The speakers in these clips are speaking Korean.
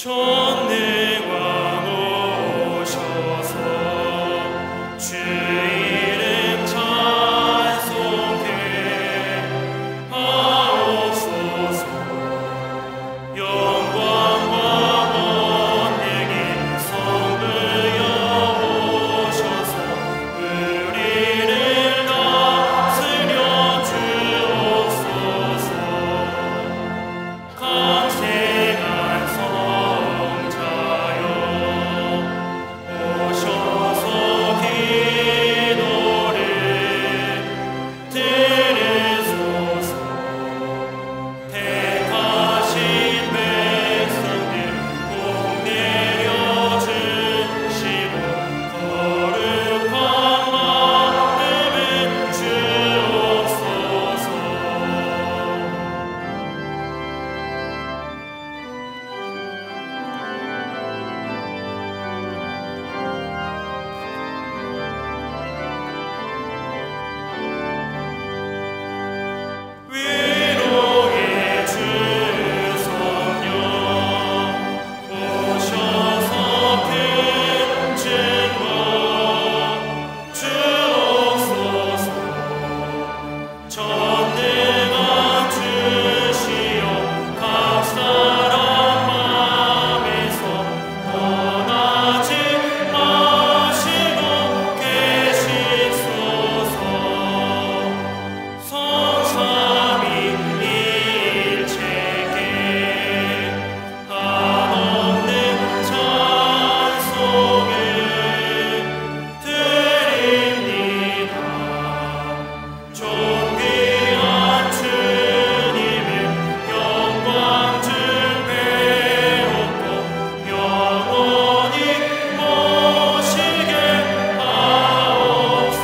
전능왕 오셔서 주 이름 찬송해 하옵소서. 영광과 권능이 성부여 오셔서 우리를 다스려 주옵소서. 강생한 성자여 오셔서 기도를 들으소서. 택하신 백성들 복 내려주시고 거룩한 마음을 주옵소서. 위로의 주 성령 오셔서 큰 증거 주옵소서. 전능한 주시여 각 사람 마음에서 떠나지 마시고 계시소서. 성삼위일체께 한없는 찬송을 드립니다. 존귀한 주님을 영광 주배우고 영원히 모시게 하옵소서.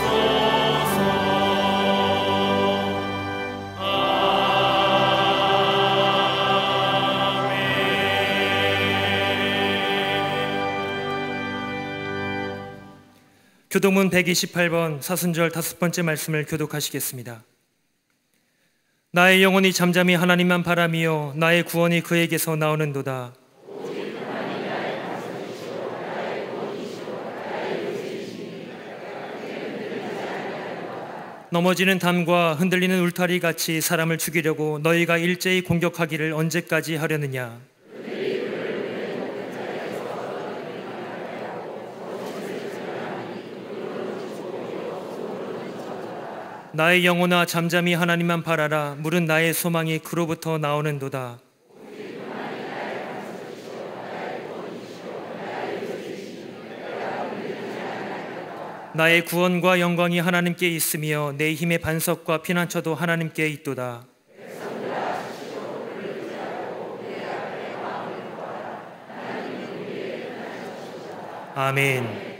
교독문 128번 사순절 5번째 말씀을 교독하시겠습니다. 나의 영혼이 잠잠히 하나님만 바라미요 나의 구원이 그에게서 나오는도다. 넘어지는 담과 흔들리는 울타리 같이 사람을 죽이려고 너희가 일제히 공격하기를 언제까지 하려느냐. 나의 영혼아 잠잠히 하나님만 바라라. 물은 나의 소망이 그로부터 나오는도다. 나의 구원과 영광이 하나님께 있으며 내 힘의 반석과 피난처도 하나님께 있도다. 아멘.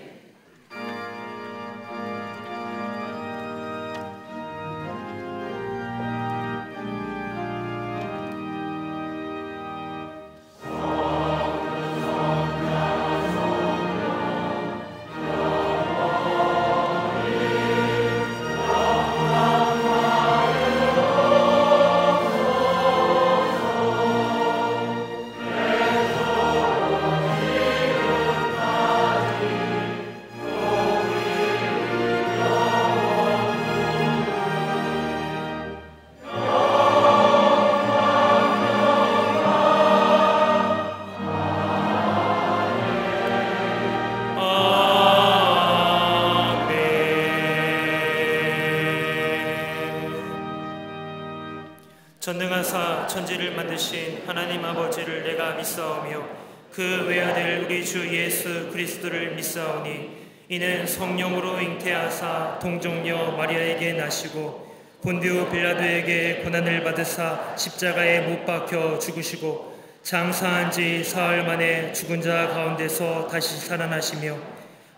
전능하사 천지를 만드신 하나님 아버지를 내가 믿사오며 그 외아들 우리 주 예수 그리스도를 믿사오니 이는 성령으로 잉태하사 동정녀 마리아에게 나시고 본디오 빌라도에게 고난을 받으사 십자가에 못 박혀 죽으시고 장사한 지 사흘 만에 죽은 자 가운데서 다시 살아나시며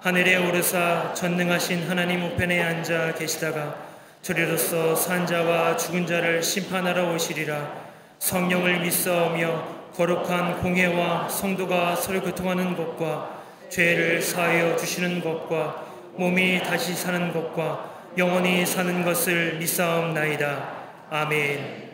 하늘에 오르사 전능하신 하나님 우편에 앉아 계시다가 저리로서 산 자와 죽은 자를 심판하러 오시리라. 성령을 믿사오며 거룩한 공회와 성도가 서로 교통하는 것과 죄를 사하여 주시는 것과 몸이 다시 사는 것과 영원히 사는 것을 믿사옵나이다. 아멘.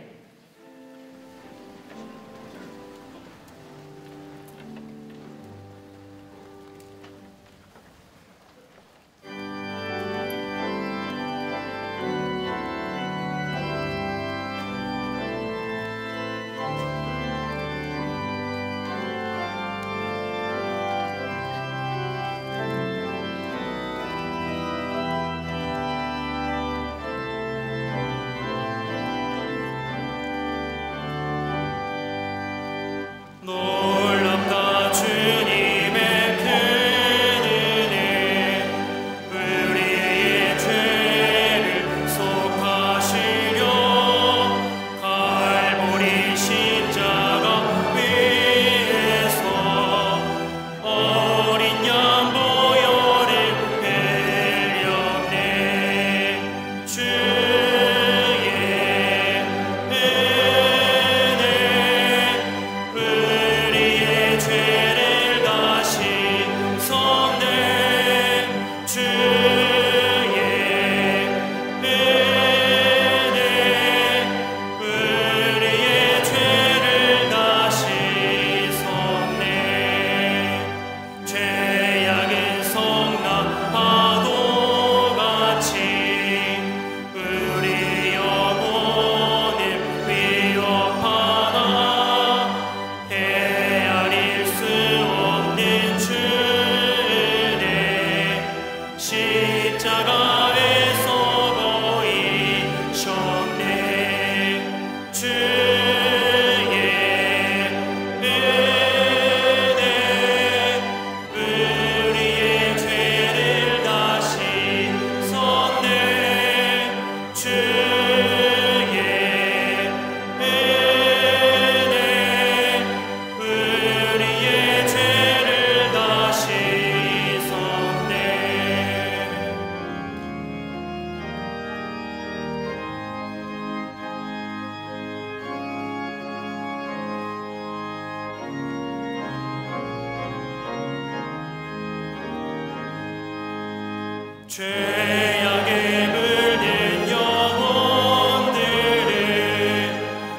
죄악에 물린 영혼들을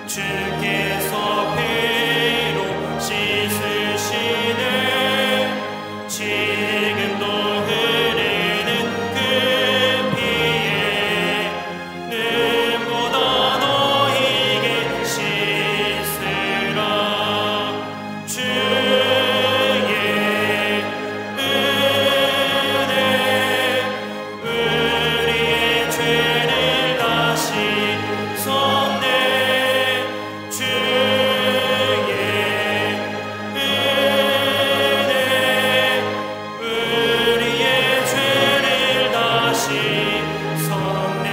주께서 피로 씻으시네. 지금도 흐르는 그 피에 눈보다 너희에게 씻으라. 주의 은혜 우리의 죄를 다시 섭네. 주의 은혜 우리의 죄를 다시 섭네.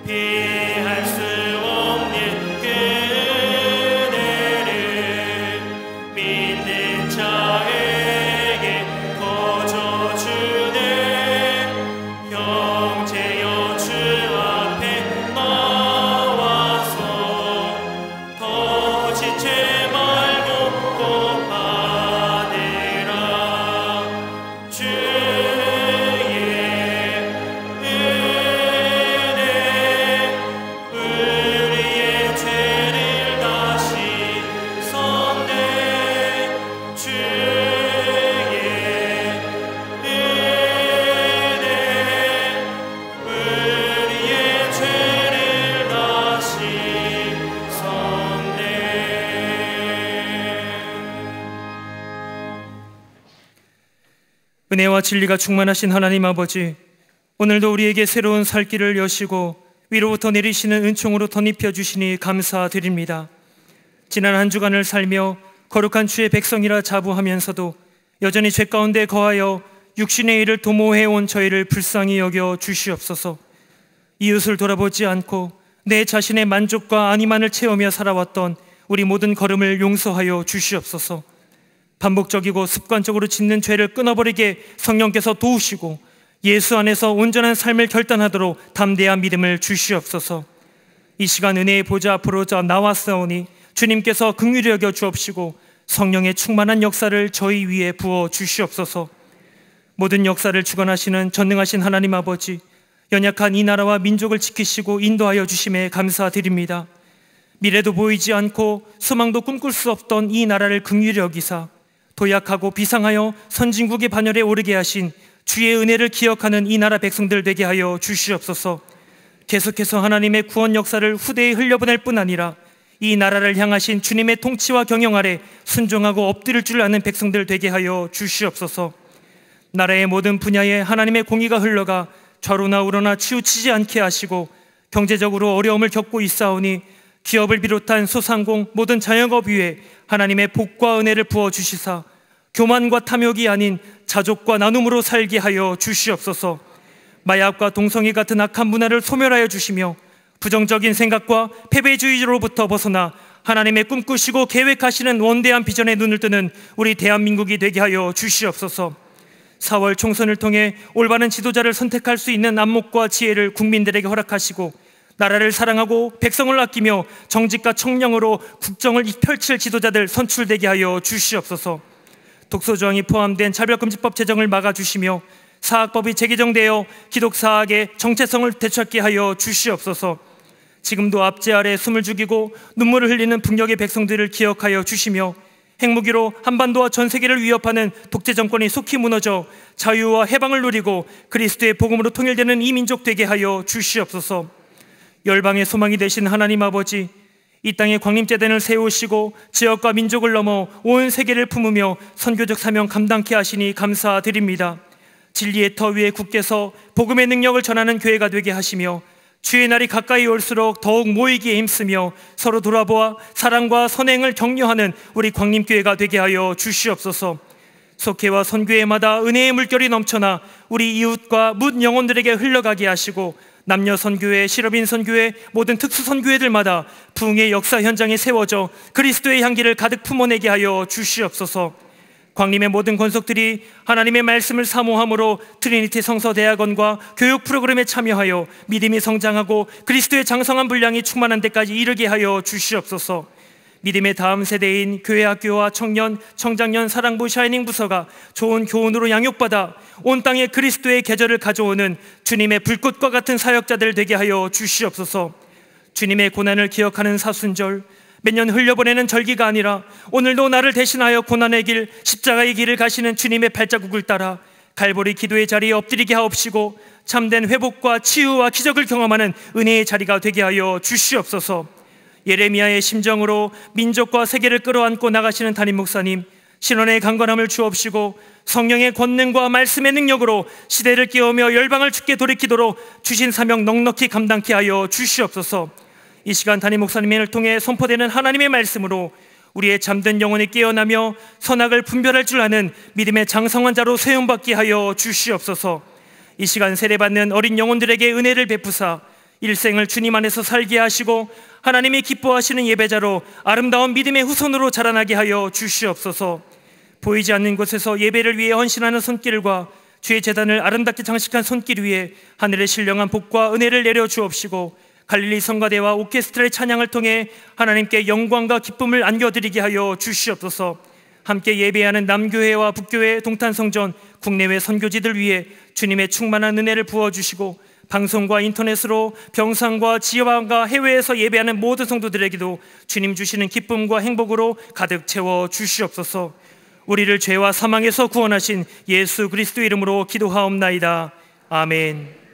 피할 수 없는 그 은혜를 믿는 자에게 거저주네. 형제여 주 앞에 나와서 더 지체 말고 꼭 받으라. 주의 은혜 우리의 죄를 다시 섭네. 주의 은혜 우리의 죄를 다시 섭네. 은혜와 진리가 충만하신 하나님 아버지, 오늘도 우리에게 새로운 살 길을 여시고 위로부터 내리시는 은총으로 덧입혀 주시니 감사드립니다. 지난 한 주간을 살며 거룩한 주의 백성이라 자부하면서도 여전히 죄 가운데 거하여 육신의 일을 도모해온 저희를 불쌍히 여겨 주시옵소서. 이웃을 돌아보지 않고 내 자신의 만족과 안위만을 채우며 살아왔던 우리 모든 걸음을 용서하여 주시옵소서. 반복적이고 습관적으로 짓는 죄를 끊어버리게 성령께서 도우시고 예수 안에서 온전한 삶을 결단하도록 담대한 믿음을 주시옵소서. 이 시간 은혜의 보좌 앞으로 나왔사오니 주님께서 긍휼히 여겨 주옵시고 성령의 충만한 역사를 저희 위에 부어 주시옵소서. 모든 역사를 주관하시는 전능하신 하나님 아버지, 연약한 이 나라와 민족을 지키시고 인도하여 주심에 감사드립니다. 미래도 보이지 않고 소망도 꿈꿀 수 없던 이 나라를 긍휼히 여기사 도약하고 비상하여 선진국의 반열에 오르게 하신 주의 은혜를 기억하는 이 나라 백성들 되게 하여 주시옵소서. 계속해서 하나님의 구원 역사를 후대에 흘려보낼 뿐 아니라 이 나라를 향하신 주님의 통치와 경영 아래 순종하고 엎드릴 줄 아는 백성들 되게 하여 주시옵소서. 나라의 모든 분야에 하나님의 공의가 흘러가 좌로나 우로나 치우치지 않게 하시고 경제적으로 어려움을 겪고 있사오니 기업을 비롯한 소상공 모든 자영업 위에 하나님의 복과 은혜를 부어주시사 교만과 탐욕이 아닌 자족과 나눔으로 살게 하여 주시옵소서. 마약과 동성애 같은 악한 문화를 소멸하여 주시며 부정적인 생각과 패배주의로부터 벗어나 하나님의 꿈꾸시고 계획하시는 원대한 비전에 눈을 뜨는 우리 대한민국이 되게 하여 주시옵소서. 4월 총선을 통해 올바른 지도자를 선택할 수 있는 안목과 지혜를 국민들에게 허락하시고 나라를 사랑하고 백성을 아끼며 정직과 청량으로 국정을 펼칠 지도자들 선출되게 하여 주시옵소서. 독소조항이 포함된 차별금지법 제정을 막아주시며 사학법이 재개정되어 기독사학의 정체성을 되찾게 하여 주시옵소서. 지금도 압제 아래 숨을 죽이고 눈물을 흘리는 북녘의 백성들을 기억하여 주시며 핵무기로 한반도와 전 세계를 위협하는 독재 정권이 속히 무너져 자유와 해방을 누리고 그리스도의 복음으로 통일되는 이 민족 되게 하여 주시옵소서. 열방의 소망이 되신 하나님 아버지, 이 땅에 광림제단을 세우시고 지역과 민족을 넘어 온 세계를 품으며 선교적 사명 감당케 하시니 감사드립니다. 진리의 터 위에 굳게서 복음의 능력을 전하는 교회가 되게 하시며 주의 날이 가까이 올수록 더욱 모이기에 힘쓰며 서로 돌아보아 사랑과 선행을 격려하는 우리 광림교회가 되게 하여 주시옵소서. 속회와 선교회마다 은혜의 물결이 넘쳐나 우리 이웃과 뭇 영혼들에게 흘러가게 하시고 남녀 선교회, 실업인 선교회, 모든 특수 선교회들마다 부흥의 역사 현장에 세워져 그리스도의 향기를 가득 품어내게 하여 주시옵소서. 광림의 모든 권속들이 하나님의 말씀을 사모함으로 트리니티 성서대학원과 교육 프로그램에 참여하여 믿음이 성장하고 그리스도의 장성한 분량이 충만한 데까지 이르게 하여 주시옵소서. 믿음의 다음 세대인 교회학교와 청년, 청장년 사랑부 샤이닝 부서가 좋은 교훈으로 양육받아 온 땅에 그리스도의 계절을 가져오는 주님의 불꽃과 같은 사역자들 되게 하여 주시옵소서. 주님의 고난을 기억하는 사순절, 매년 흘려보내는 절기가 아니라 오늘도 나를 대신하여 고난의 길, 십자가의 길을 가시는 주님의 발자국을 따라 갈보리 기도의 자리에 엎드리게 하옵시고 참된 회복과 치유와 기적을 경험하는 은혜의 자리가 되게 하여 주시옵소서. 예레미야의 심정으로 민족과 세계를 끌어안고 나가시는 담임 목사님, 신원의 강건함을 주옵시고 성령의 권능과 말씀의 능력으로 시대를 깨우며 열방을 주께 돌이키도록 주신 사명 넉넉히 감당케 하여 주시옵소서. 이 시간 담임 목사님을 통해 선포되는 하나님의 말씀으로 우리의 잠든 영혼이 깨어나며 선악을 분별할 줄 아는 믿음의 장성한 자로 세움받게 하여 주시옵소서. 이 시간 세례받는 어린 영혼들에게 은혜를 베푸사 일생을 주님 안에서 살게 하시고 하나님이 기뻐하시는 예배자로 아름다운 믿음의 후손으로 자라나게 하여 주시옵소서. 보이지 않는 곳에서 예배를 위해 헌신하는 손길과 주의 제단을 아름답게 장식한 손길 위에 하늘의 신령한 복과 은혜를 내려 주옵시고 갈릴리 성가대와 오케스트라의 찬양을 통해 하나님께 영광과 기쁨을 안겨드리게 하여 주시옵소서. 함께 예배하는 남교회와 북교회, 동탄성전, 국내외 선교지들 위해 주님의 충만한 은혜를 부어주시고 방송과 인터넷으로 병상과 지방과 해외에서 예배하는 모든 성도들에게도 주님 주시는 기쁨과 행복으로 가득 채워 주시옵소서. 우리를 죄와 사망에서 구원하신 예수 그리스도 이름으로 기도하옵나이다. 아멘.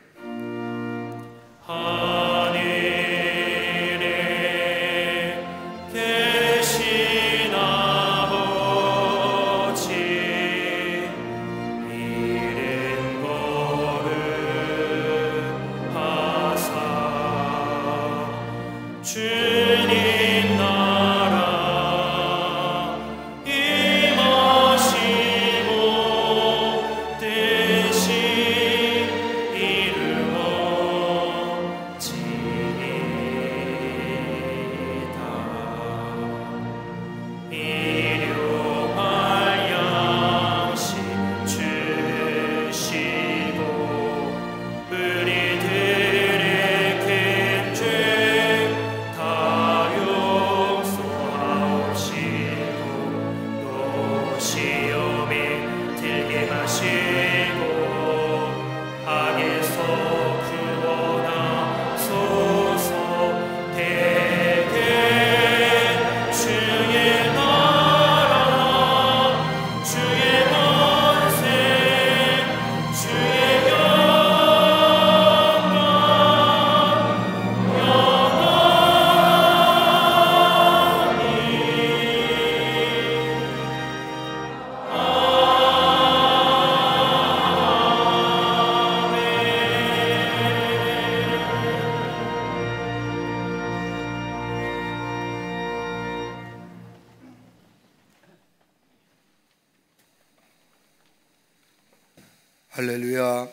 할렐루야.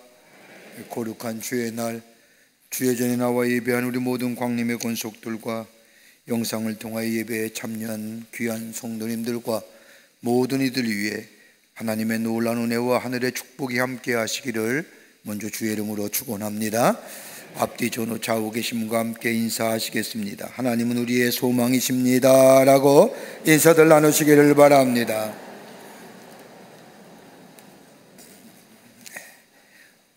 거룩한 주의 날, 주의 전에 나와 예배한 우리 모든 광림의 권속들과 영상을 통하여 예배에 참여한 귀한 성도님들과 모든 이들 위해 하나님의 놀라운 은혜와 하늘의 축복이 함께 하시기를 먼저 주의 이름으로 축원합니다. 앞뒤 전후 좌우 계심과 함께 인사하시겠습니다. 하나님은 우리의 소망이십니다 라고 인사들 나누시기를 바랍니다.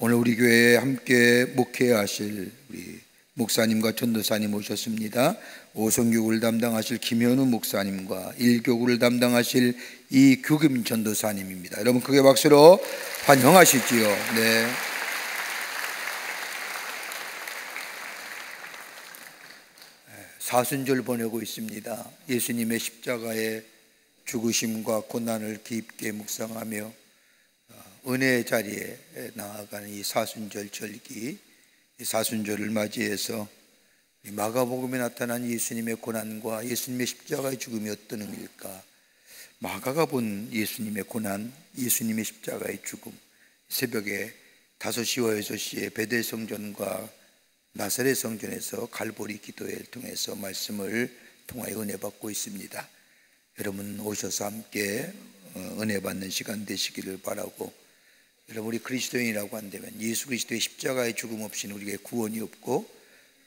오늘 우리 교회에 함께 목회하실 우리 목사님과 전도사님 오셨습니다. 오성교구를 담당하실 김현우 목사님과 일교구를 담당하실 이규금 전도사님입니다. 여러분 크게 박수로 환영하시지요. 네. 사순절 보내고 있습니다. 예수님의 십자가의 죽으심과 고난을 깊게 묵상하며 은혜의 자리에 나아가는 이 사순절 절기, 이 사순절을 맞이해서 마가복음에 나타난 예수님의 고난과 예수님의 십자가의 죽음이 어떤 의미일까? 마가가 본 예수님의 고난, 예수님의 십자가의 죽음, 새벽에 5시와 6시에 베델 성전과 나사렛 성전에서 갈보리 기도회를 통해서 말씀을 통하여 은혜 받고 있습니다. 여러분 오셔서 함께 은혜 받는 시간 되시기를 바라고, 여러분 우리 그리스도인이라고 한다면 예수 그리스도의 십자가의 죽음 없이는 우리에게 구원이 없고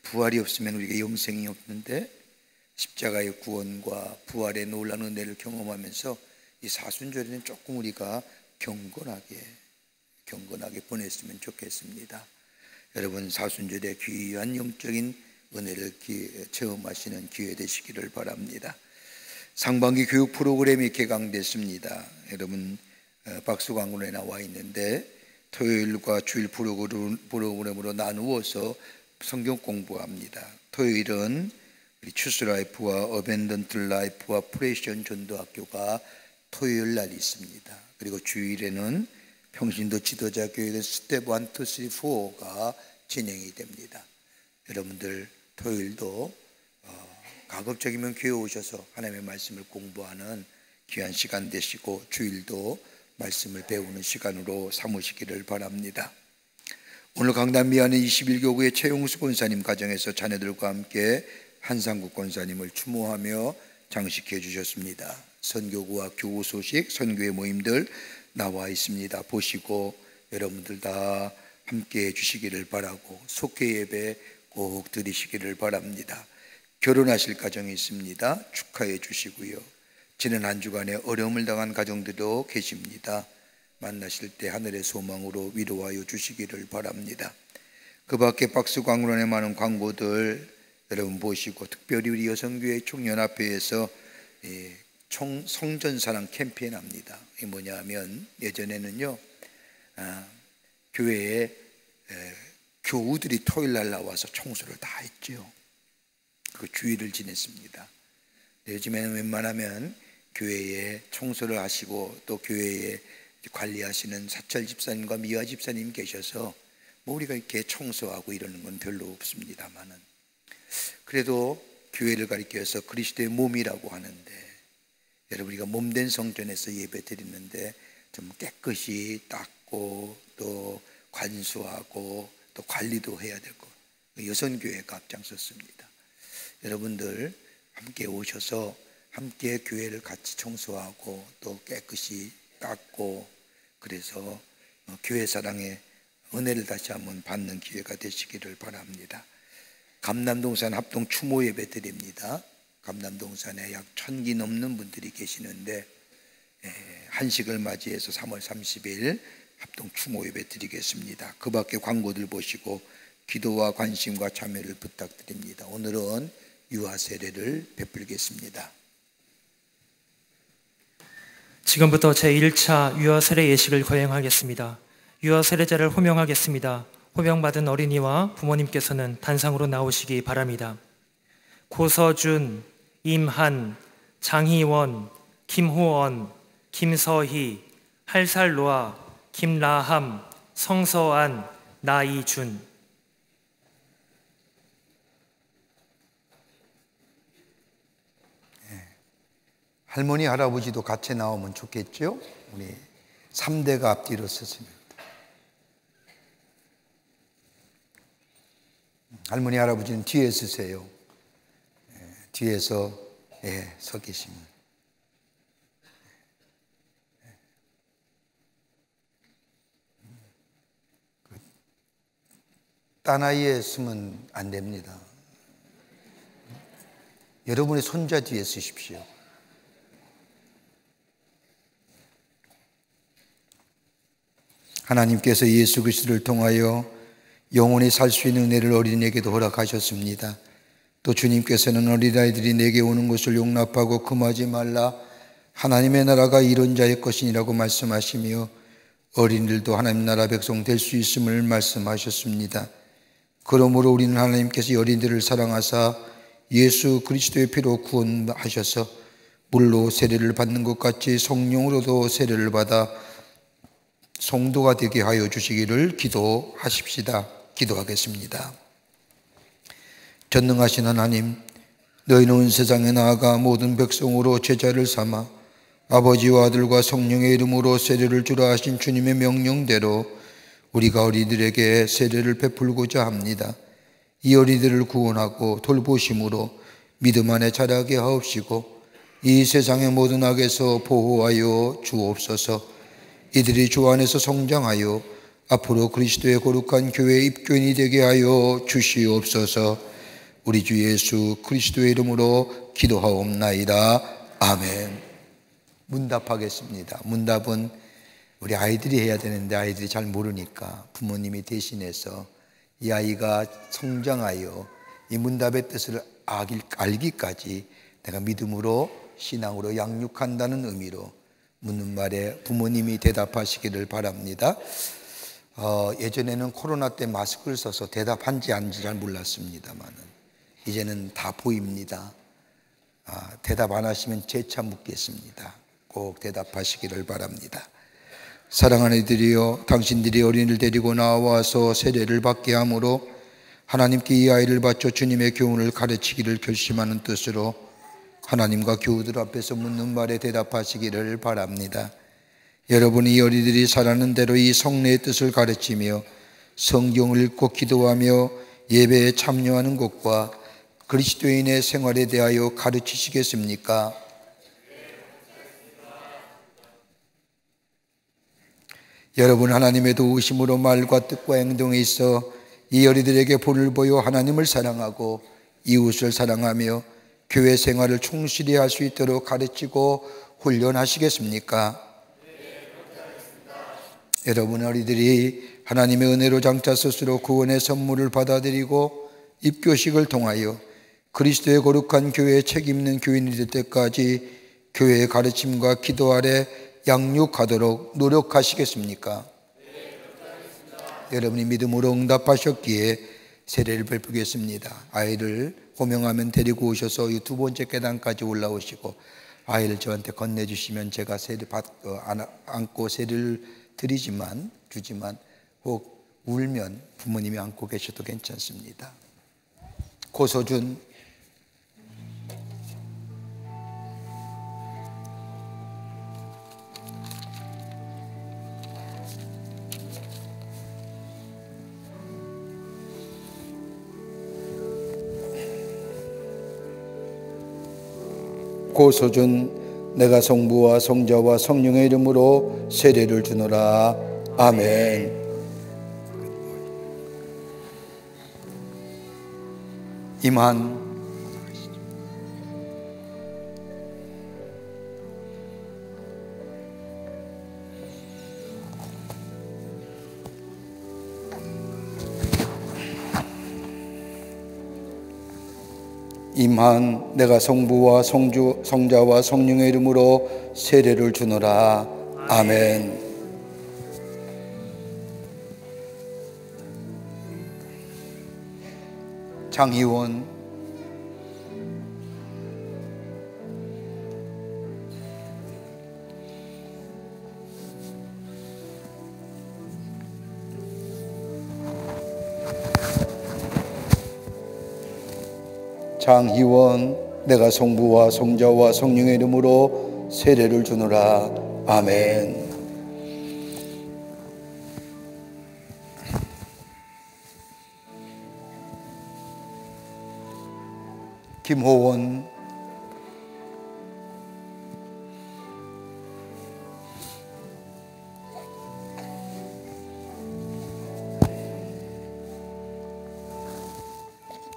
부활이 없으면 우리에게 영생이 없는데, 십자가의 구원과 부활의 놀라운 은혜를 경험하면서 이 사순절에는 조금 우리가 경건하게 보냈으면 좋겠습니다. 여러분, 사순절의 귀한 영적인 은혜를 체험하시는 기회 되시기를 바랍니다. 상반기 교육 프로그램이 개강됐습니다. 여러분, 박수광고에 나와 있는데 토요일과 주일 프로그램으로 나누어서 성경 공부합니다. 토요일은 우리 추스라이프와 어벤던트 라이프와 프레시온 전도학교가 토요일 날 있습니다. 그리고 주일에는 평신도 지도자 교회의 스텝 1, 2, 3, 4가 진행이 됩니다. 여러분들 토요일도 가급적이면 교회 오셔서 하나님의 말씀을 공부하는 귀한 시간 되시고 주일도 말씀을 배우는 시간으로 삼으시기를 바랍니다. 오늘 강단 미안의 21교구의 최용수 권사님 가정에서 자녀들과 함께 한상국 권사님을 추모하며 장식해 주셨습니다. 선교구와 교우 소식, 선교회 모임들 나와 있습니다. 보시고 여러분들 다 함께 해 주시기를 바라고 속회 예배 꼭 드리시기를 바랍니다. 결혼하실 가정이 있습니다. 축하해 주시고요. 지난 한 주간에 어려움을 당한 가정들도 계십니다. 만나실 때 하늘의 소망으로 위로하여 주시기를 바랍니다. 그 밖에 박스광론에 많은 광고들 여러분 보시고, 특별히 우리 여성교회 총연합회에서 성전사랑 캠페인 합니다. 이게 뭐냐면 예전에는요 교회에 교우들이 토요일날 나와서 청소를 다 했죠. 그 주의를 지냈습니다. 요즘에는 웬만하면 교회에 청소를 하시고 또 교회에 관리하시는 사철 집사님과 미화 집사님 계셔서 뭐 우리가 이렇게 청소하고 이러는 건 별로 없습니다만은, 그래도 교회를 가리켜서 그리스도의 몸이라고 하는데, 여러분 우리가 몸된 성전에서 예배 드리는데 좀 깨끗이 닦고 또 관수하고 또 관리도 해야 되고, 여성교회가 앞장섰습니다. 여러분들 함께 오셔서 함께 교회를 같이 청소하고 또 깨끗이 닦고, 그래서 교회 사랑의 은혜를 다시 한번 받는 기회가 되시기를 바랍니다. 감남동산 합동 추모 예배 드립니다. 감남동산에 약 1000기 넘는 분들이 계시는데 한식을 맞이해서 3월 30일 합동 추모 예배 드리겠습니다. 그 밖에 광고들 보시고 기도와 관심과 참여를 부탁드립니다. 오늘은 유아 세례를 베풀겠습니다. 지금부터 제1차 유아 세례 예식을 거행하겠습니다. 유아 세례자를 호명하겠습니다. 호명받은 어린이와 부모님께서는 단상으로 나오시기 바랍니다. 고서준, 임한, 장희원, 김호언, 김서희, 할살로아, 김라함, 성서안, 나이준. 할머니 할아버지도 같이 나오면 좋겠죠? 우리 3대가 앞뒤로 서십니다. 할머니 할아버지는 뒤에 서세요. 뒤에서 서 계시면. 딴 아이에 서면 안 됩니다. 여러분의 손자 뒤에 서십시오. 하나님께서 예수 그리스도를 통하여 영원히 살 수 있는 은혜를 어린이에게도 허락하셨습니다. 또 주님께서는 어린아이들이 내게 오는 것을 용납하고 금하지 말라, 하나님의 나라가 이런 자의 것이니라고 말씀하시며 어린이들도 하나님 나라 백성 될 수 있음을 말씀하셨습니다. 그러므로 우리는 하나님께서 어린이들을 사랑하사 예수 그리스도의 피로 구원하셔서 물로 세례를 받는 것 같이 성령으로도 세례를 받아 성도가 되게 하여 주시기를 기도하십시다. 기도하겠습니다. 전능하신 하나님, 너희는 온 세상에 나아가 모든 백성으로 제자를 삼아 아버지와 아들과 성령의 이름으로 세례를 주라 하신 주님의 명령대로 우리가 어린이들에게 세례를 베풀고자 합니다. 이 어린이들을 구원하고 돌보심으로 믿음 안에 자라게 하옵시고 이 세상의 모든 악에서 보호하여 주옵소서. 이들이 주 안에서 성장하여 앞으로 그리스도의 거룩한 교회의 입교인이 되게 하여 주시옵소서. 우리 주 예수 그리스도의 이름으로 기도하옵나이다. 아멘. 문답하겠습니다. 문답은 우리 아이들이 해야 되는데 아이들이 잘 모르니까 부모님이 대신해서 이 아이가 성장하여 이 문답의 뜻을 알기까지 내가 믿음으로 신앙으로 양육한다는 의미로 묻는 말에 부모님이 대답하시기를 바랍니다. 예전에는 코로나 때 마스크를 써서 대답한지 아닌지 잘 몰랐습니다만 이제는 다 보입니다. 대답 안 하시면 재차 묻겠습니다. 꼭 대답하시기를 바랍니다. 사랑하는 이들이여, 당신들이 어린이를 데리고 나와서 세례를 받게 함으로 하나님께 이 아이를 바쳐 주님의 교훈을 가르치기를 결심하는 뜻으로 하나님과 교우들 앞에서 묻는 말에 대답하시기를 바랍니다. 여러분이 이 어린이들이 잘하는 대로 이 성례의 뜻을 가르치며 성경을 읽고 기도하며 예배에 참여하는 것과 그리스도인의 생활에 대하여 가르치시겠습니까? 여러분, 하나님의 도우심으로 말과 뜻과 행동에 있어 이 어린이들에게 본을 보여 하나님을 사랑하고 이웃을 사랑하며 교회 생활을 충실히 할 수 있도록 가르치고 훈련하시겠습니까? 여러분, 어린이들이 하나님의 은혜로 장차 스스로 구원의 선물을 받아들이고 입교식을 통하여 그리스도의 거룩한 교회에 책임있는 교인이 될 때까지 교회의 가르침과 기도 아래 양육하도록 노력하시겠습니까? 여러분이 믿음으로 응답하셨기에 세례를 베푸겠습니다. 아이를 호명하면 데리고 오셔서 이 두 번째 계단까지 올라오시고 아이를 저한테 건네주시면 제가 세례 안고 세례를 주지만 혹 울면 부모님이 안고 계셔도 괜찮습니다. 고소준, 고소준, 내가 성부와 성자와 성령의 이름으로 세례를 주노라. 아멘. 임한, 임한, 내가 성부와 성자와 성령의 이름으로 세례를 주노라. 아멘. 장희원, 장희원, 내가 성부와 성자와 성령의 이름으로 세례를 주노라. 아멘. 김호원,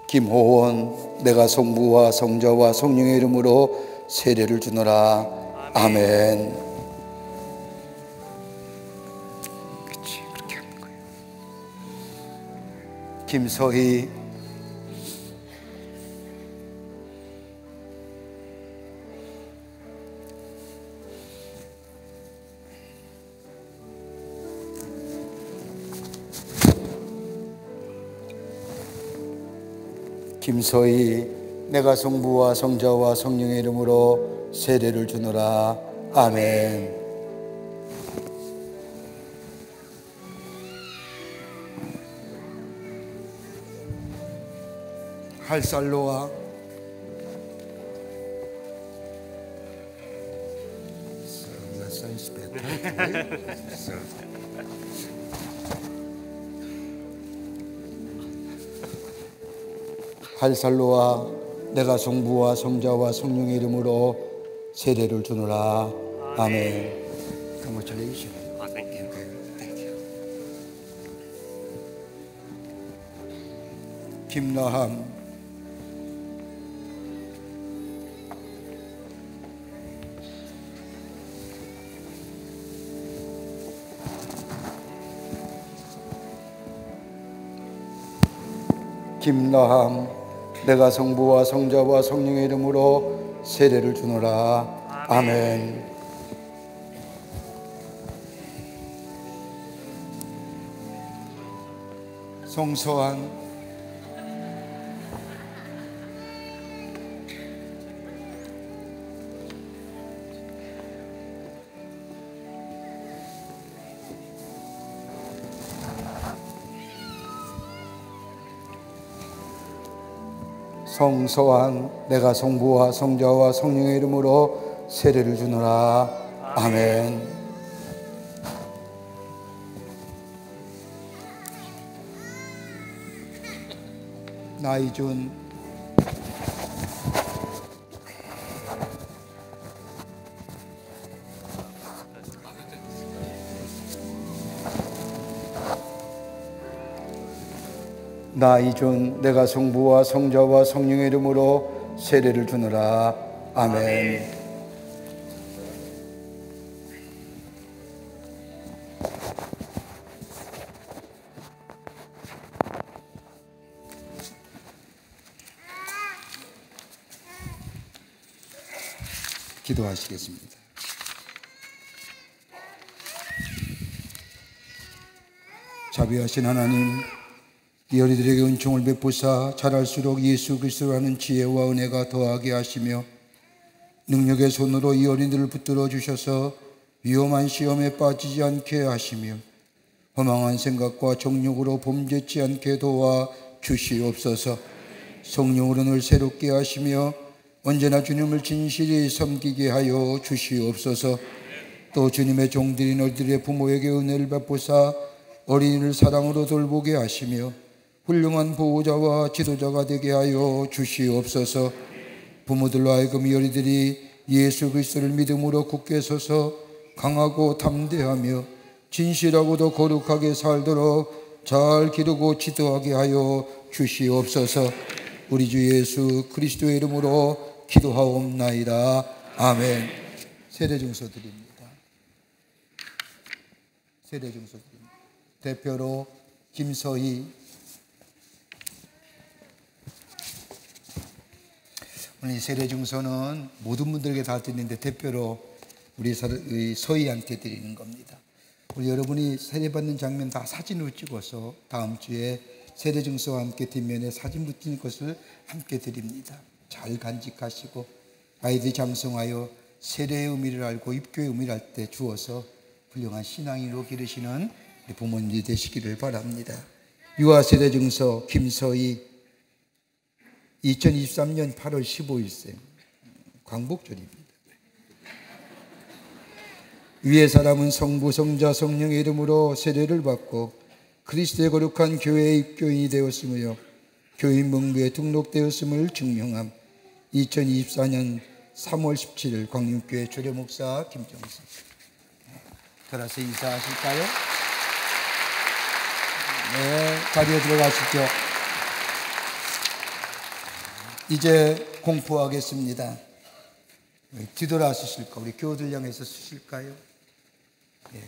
김호원, 내가 성부와 성자와 성령의 이름으로 세례를 주노라. 아멘. 그렇지, 그렇게 하는 거예요. 김서희, 김서희, 내가 성부와 성자와 성령의 이름으로 세례를 주노라. 아멘. 할살로와, 할살로와, 내가 성부와 성자와 성령의 이름으로 세례를 주노라. 아멘. Congratulations. Thank you. Thank you. 김나함, 김나함 내가 성부와 성자와 성령의 이름으로 세례를 주노라. 아멘. 송서한 성소한 내가 성부와 성자와 성령의 이름으로 세례를 주노라. 아멘. 나이준 내가 성부와 성자와 성령의 이름으로 세례를 주노라. 아멘. 기도하시겠습니다. 자비하신 하나님, 이 어린이들에게 은총을 베푸사 자랄수록 예수 그리스도라는 지혜와 은혜가 더하게 하시며 능력의 손으로 이 어린이들을 붙들어 주셔서 위험한 시험에 빠지지 않게 하시며 허망한 생각과 정욕으로 범죄치 않게 도와 주시옵소서. 성령으로 늘 새롭게 하시며 언제나 주님을 진실히 섬기게 하여 주시옵소서. 또 주님의 종들인 어린이들의 부모에게 은혜를 베푸사 어린이를 사랑으로 돌보게 하시며 훌륭한 보호자와 지도자가 되게 하여 주시옵소서. 부모들로 하여금 이 어린이들이 예수 그리스도를 믿음으로 굳게 서서 강하고 담대하며 진실하고도 거룩하게 살도록 잘 기르고 지도하게 하여 주시옵소서. 우리 주 예수 그리스도의 이름으로 기도하옵나이다. 아멘. 세례증서 드립니다. 세례증서 드립니다. 대표로 김서희. 오늘 이 세례증서는 모든 분들에게 다 드리는데 대표로 우리 서희한테 드리는 겁니다. 우리 여러분이 세례받는 장면 다 사진으로 찍어서 다음 주에 세례증서와 함께 뒷면에 사진 붙인 것을 함께 드립니다. 잘 간직하시고 아이들이 장성하여 세례의 의미를 알고 입교의 의미를 알 때 주어서 훌륭한 신앙인으로 기르시는 부모님이 되시기를 바랍니다. 유아세례증서 김서희 2023년 8월 15일생 광복절입니다. 위의 사람은 성부, 성자, 성령의 이름으로 세례를 받고 그리스도의 거룩한 교회의 입교인이 되었으며 교인 명부에 등록되었음을 증명함. 2024년 3월 17일 광림교회 조례목사 김정수. 들어서 인사하실까요? 네, 자리에 들어가시죠. 이제 공포하겠습니다. 뒤돌아 쓰실까? 우리 교우들 향해서 쓰실까요? 네.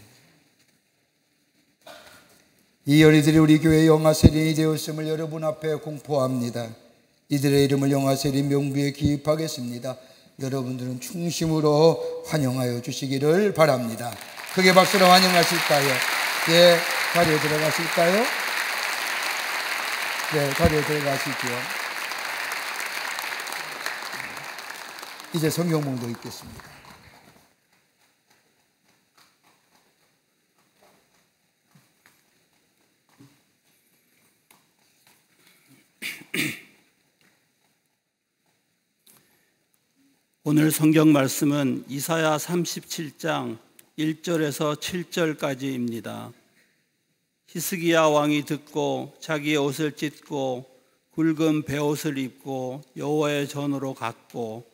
이 어린이들이 우리 교회의 영아세린이 되었음을 여러분 앞에 공포합니다. 이들의 이름을 영아세린 명부에 기입하겠습니다. 여러분들은 충심으로 환영하여 주시기를 바랍니다. 크게 박수로 환영하실까요? 네, 자리에 들어가실까요? 네, 자리에 들어가시죠. 이제 성경봉도 읽겠습니다. 오늘 성경 말씀은 이사야 37장 1절에서 7절까지입니다. 히스기야 왕이 듣고 자기의 옷을 찢고 굵은 베옷을 입고 여호와의 전으로 갔고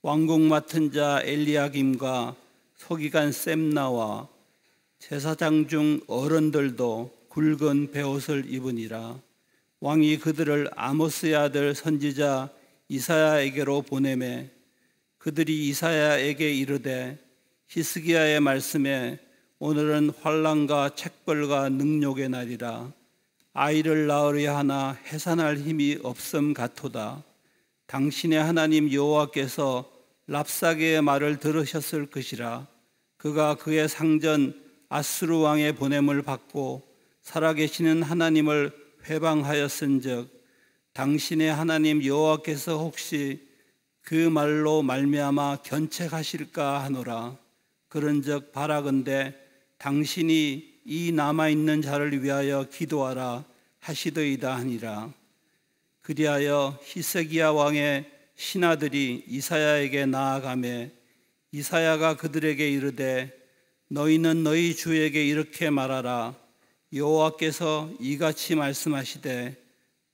왕궁 맡은 자 엘리야김과 서기관 셈나와 제사장 중 어른들도 굵은 베옷을 입으니라. 왕이 그들을 아모스의 아들 선지자 이사야에게로 보내매 그들이 이사야에게 이르되 히스기야의 말씀에 오늘은 환난과 책벌과 능욕의 날이라. 아이를 낳으려 하나 해산할 힘이 없음 같도다. 당신의 하나님 여호와께서 랍사게의 말을 들으셨을 것이라. 그가 그의 상전 아수르 왕의 보냄을 받고 살아계시는 하나님을 회방하였은즉 당신의 하나님 여호와께서 혹시 그 말로 말미암아 견책하실까 하노라. 그런즉 바라건대 당신이 이 남아있는 자를 위하여 기도하라 하시더이다 하니라. 그리하여 히스기야 왕의 신하들이 이사야에게 나아가매 이사야가 그들에게 이르되 너희는 너희 주에게 이렇게 말하라. 여호와께서 이같이 말씀하시되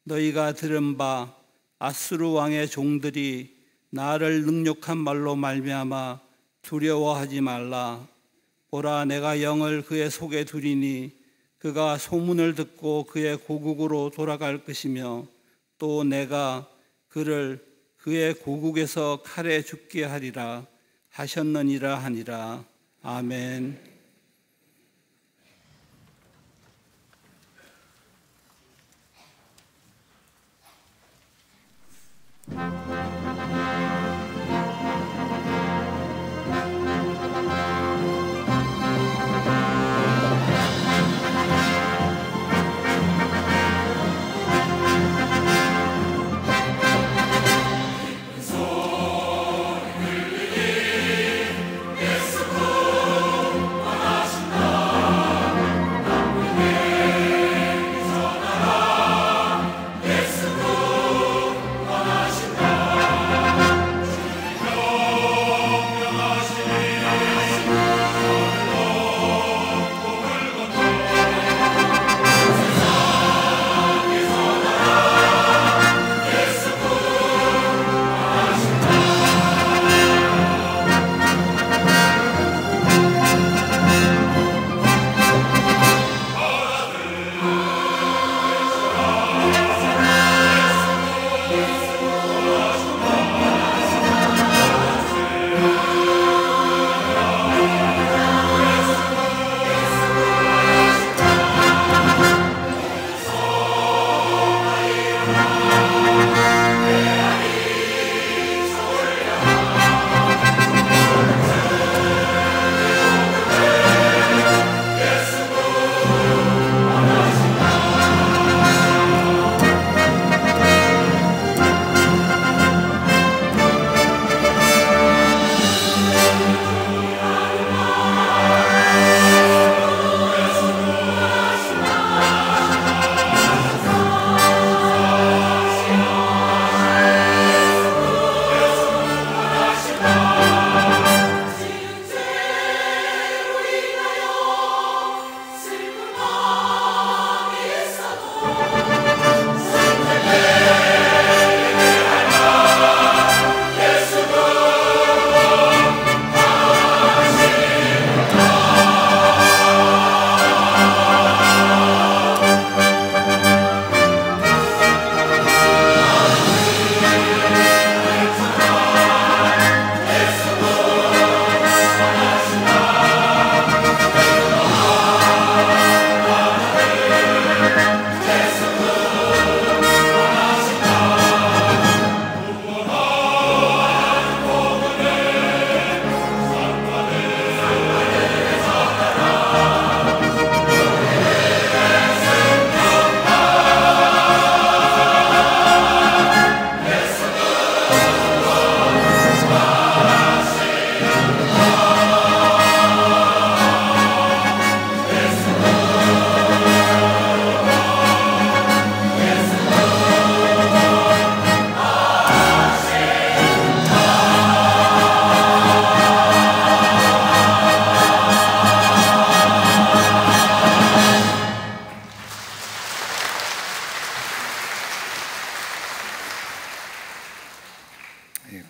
너희가 들은 바 아수르 왕의 종들이 나를 능욕한 말로 말미암아 두려워하지 말라. 보라, 내가 영을 그의 속에 두리니 그가 소문을 듣고 그의 고국으로 돌아갈 것이며 또 내가 그를 그의 고국에서 칼에 죽게 하리라 하셨느니라 하니라. 아멘.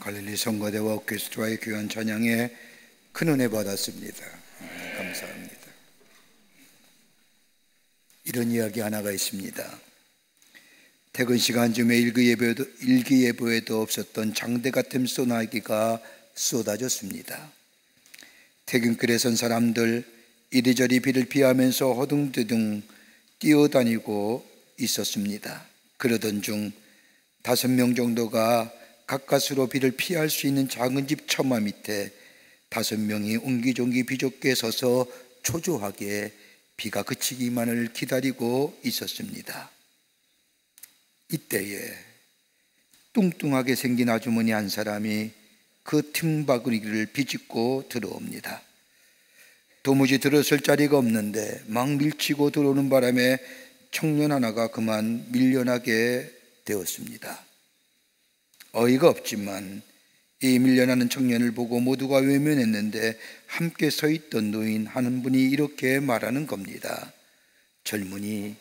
갈릴리 성가대와 오케스트라의 귀한 찬양에 큰 은혜 받았습니다. 감사합니다. 이런 이야기 하나가 있습니다. 퇴근 시간쯤에 일기예보에도 없었던 장대 같은 소나기가 쏟아졌습니다. 퇴근길에 선 사람들 이리저리 비를 피하면서 허둥지둥 뛰어다니고 있었습니다. 그러던 중 5명 정도가 가까스로 비를 피할 수 있는 작은 집 처마 밑에 5명이 옹기종기 비좁게 서서 초조하게 비가 그치기만을 기다리고 있었습니다. 이때에 뚱뚱하게 생긴 아주머니 한 사람이 그 틈바구니를 비집고 들어옵니다. 도무지 들어설 자리가 없는데 막 밀치고 들어오는 바람에 청년 하나가 그만 밀려나게 되었습니다. 어이가 없지만 이 밀려나는 청년을 보고 모두가 외면했는데 함께 서 있던 노인 한 분이 이렇게 말하는 겁니다. 젊은이,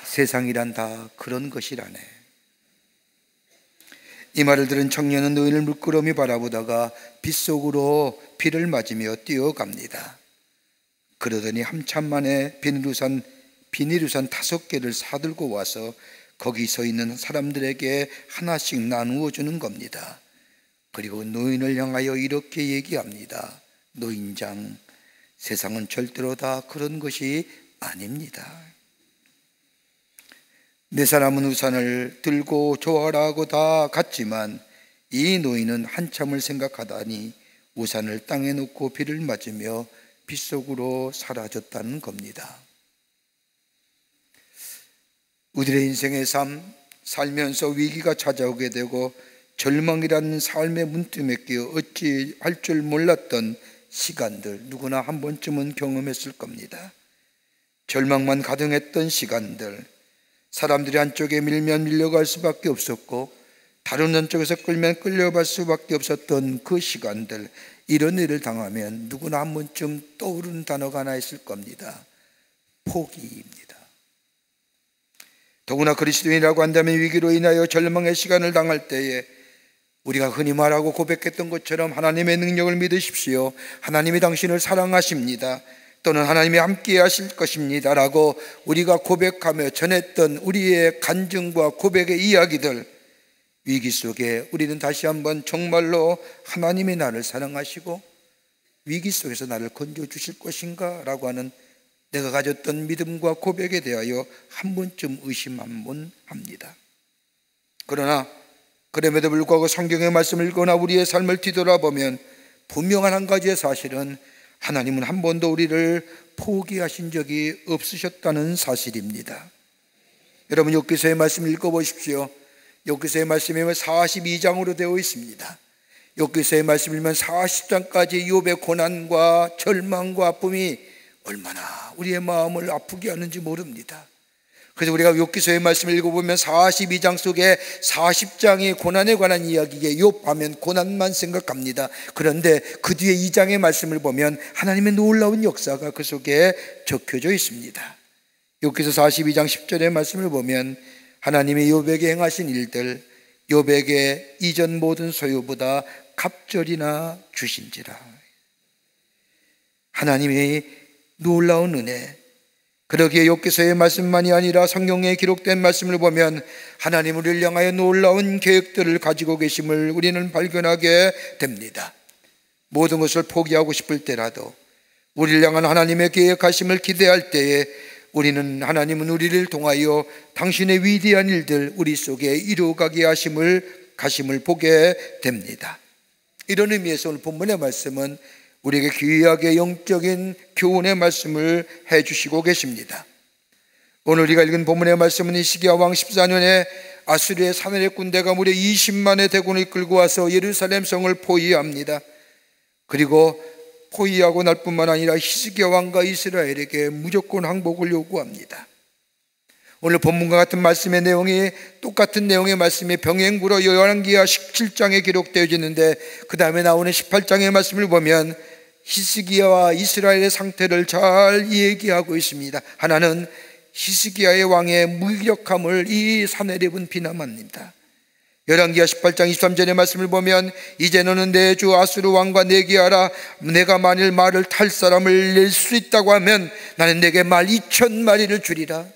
세상이란 다 그런 것이라네. 이 말을 들은 청년은 노인을 물끄러미 바라보다가 빗속으로 비를 맞으며 뛰어갑니다. 그러더니 한참 만에 비닐우산 5개를 사들고 와서 거기 서 있는 사람들에게 하나씩 나누어 주는 겁니다. 그리고 노인을 향하여 이렇게 얘기합니다. 노인장, 세상은 절대로 다 그런 것이 아닙니다. 네 사람은 우산을 들고 좋아라고 다 갔지만 이 노인은 한참을 생각하다니 우산을 땅에 놓고 비를 맞으며 빗속으로 사라졌다는 겁니다. 우리의 인생의 살면서 위기가 찾아오게 되고 절망이라는 삶의 문틈에 끼어 어찌할 줄 몰랐던 시간들, 누구나 한 번쯤은 경험했을 겁니다. 절망만 가득했던 시간들, 사람들이 한쪽에 밀면 밀려갈 수밖에 없었고 다른 한쪽에서 끌면 끌려갈 수밖에 없었던 그 시간들, 이런 일을 당하면 누구나 한 번쯤 떠오르는 단어가 하나 있을 겁니다. 포기입니다. 더구나 그리스도인이라고 한다면 위기로 인하여 절망의 시간을 당할 때에 우리가 흔히 말하고 고백했던 것처럼 하나님의 능력을 믿으십시오, 하나님이 당신을 사랑하십니다, 또는 하나님이 함께 하실 것입니다 라고 우리가 고백하며 전했던 우리의 간증과 고백의 이야기들, 위기 속에 우리는 다시 한번 정말로 하나님이 나를 사랑하시고 위기 속에서 나를 건져주실 것인가 라고 하는 내가 가졌던 믿음과 고백에 대하여 한 번쯤 의심 한번 합니다. 그러나 그럼에도 불구하고 성경의 말씀을 읽거나 우리의 삶을 뒤돌아보면 분명한 한 가지의 사실은 하나님은 한 번도 우리를 포기하신 적이 없으셨다는 사실입니다. 여러분, 욥기서의 말씀 읽어보십시오. 욥기서의 말씀이 42장으로 되어 있습니다. 욥기서의 말씀을 읽으면 40장까지 욥의 고난과 절망과 아픔이 얼마나 우리의 마음을 아프게 하는지 모릅니다. 그래서 우리가 욥기서의 말씀을 읽어보면 42장 속에 40장이 고난에 관한 이야기에 욥하면 고난만 생각합니다. 그런데 그 뒤에 2장의 말씀을 보면 하나님의 놀라운 역사가 그 속에 적혀져 있습니다. 욥기서 42장 10절의 말씀을 보면 하나님이 욥에게 행하신 일들, 욥에게 이전 모든 소유보다 갑절이나 주신지라. 하나님의 놀라운 은혜, 그러기에 욥기서의 말씀만이 아니라 성경에 기록된 말씀을 보면 하나님 우리를 향하여 놀라운 계획들을 가지고 계심을 우리는 발견하게 됩니다. 모든 것을 포기하고 싶을 때라도 우리를 향한 하나님의 계획하심을 기대할 때에 우리는 하나님은 우리를 통하여 당신의 위대한 일들 우리 속에 이루어가게 가심을 보게 됩니다. 이런 의미에서 오늘 본문의 말씀은 우리에게 귀하게 영적인 교훈의 말씀을 해주시고 계십니다. 오늘 우리가 읽은 본문의 말씀은 히스기야 왕 14년에 아수르의 사내립 군대가 무려 20만의 대군을 이끌고 와서 예루살렘 성을 포위합니다. 그리고 포위하고 날 뿐만 아니라 히스기야 왕과 이스라엘에게 무조건 항복을 요구합니다. 오늘 본문과 같은 말씀의 내용이 똑같은 내용의 말씀이 병행구로 열왕기하 17장에 기록되어 있는데 그 다음에 나오는 18장의 말씀을 보면 히스기야와 이스라엘의 상태를 잘 얘기하고 있습니다. 하나는 히스기야의 왕의 무기력함을 이 사내립은 비난합니다. 열왕기하 18장 23절의 말씀을 보면 이제 너는 내 주 아수르 왕과 내기하라. 내가 만일 말을 탈 사람을 낼 수 있다고 하면 나는 내게 말 2,000마리를 주리라.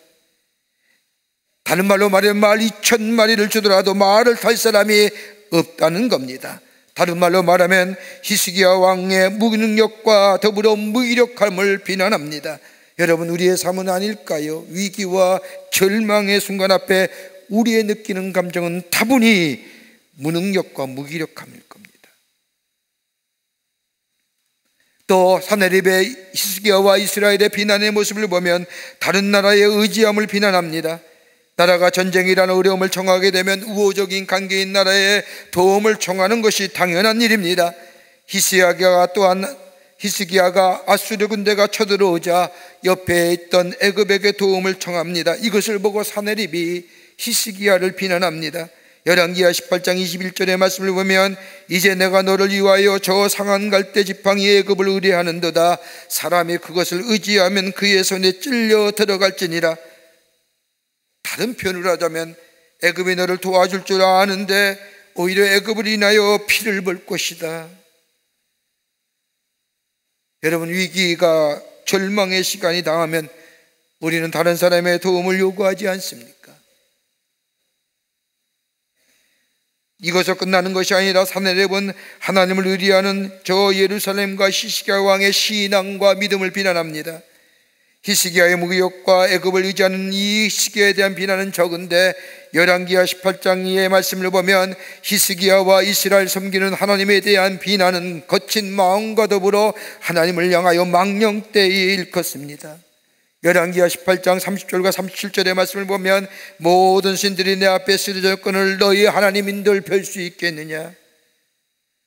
다른 말로 말하면 말 2,000마리를 주더라도 말을 탈 사람이 없다는 겁니다. 다른 말로 말하면 히스기야 왕의 무능력과 더불어 무기력함을 비난합니다. 여러분, 우리의 삶은 아닐까요? 위기와 절망의 순간 앞에 우리의 느끼는 감정은 다분히 무능력과 무기력함일 겁니다. 또 사네립의 히스기야와 이스라엘의 비난의 모습을 보면 다른 나라의 의지함을 비난합니다. 나라가 전쟁이라는 어려움을 청하게 되면 우호적인 관계인 나라의 도움을 청하는 것이 당연한 일입니다. 히스기야가 아수르 군대가 쳐들어오자 옆에 있던 애굽에게 도움을 청합니다. 이것을 보고 사네립이 히스기야를 비난합니다. 열왕기하 18장 21절의 말씀을 보면 이제 내가 너를 위하여 저 상한 갈대 지팡이 애굽을 의뢰하는도다. 사람이 그것을 의지하면 그의 손에 찔려 들어갈지니라. 다른 표현으로 하자면 애굽이 너를 도와줄 줄 아는데 오히려 애굽을 인하여 피를 볼 것이다. 여러분, 위기가 절망의 시간이 당하면 우리는 다른 사람의 도움을 요구하지 않습니까? 이것으로 끝나는 것이 아니라 사네립은 하나님을 의리하는 저 예루살렘과 히스기야 왕의 신앙과 믿음을 비난합니다. 히스기야의 무기력과 애굽을 의지하는 이 히스기야에 대한 비난은 적은데 열왕기하 18장 2의 말씀을 보면 히스기야와 이스라엘 섬기는 하나님에 대한 비난은 거친 마음과 더불어 하나님을 향하여 망령되이 일컫습니다. 열왕기하 18장 30절과 37절의 말씀을 보면 모든 신들이 내 앞에 쓰러졌거늘 너희 하나님인들 별 수 있겠느냐.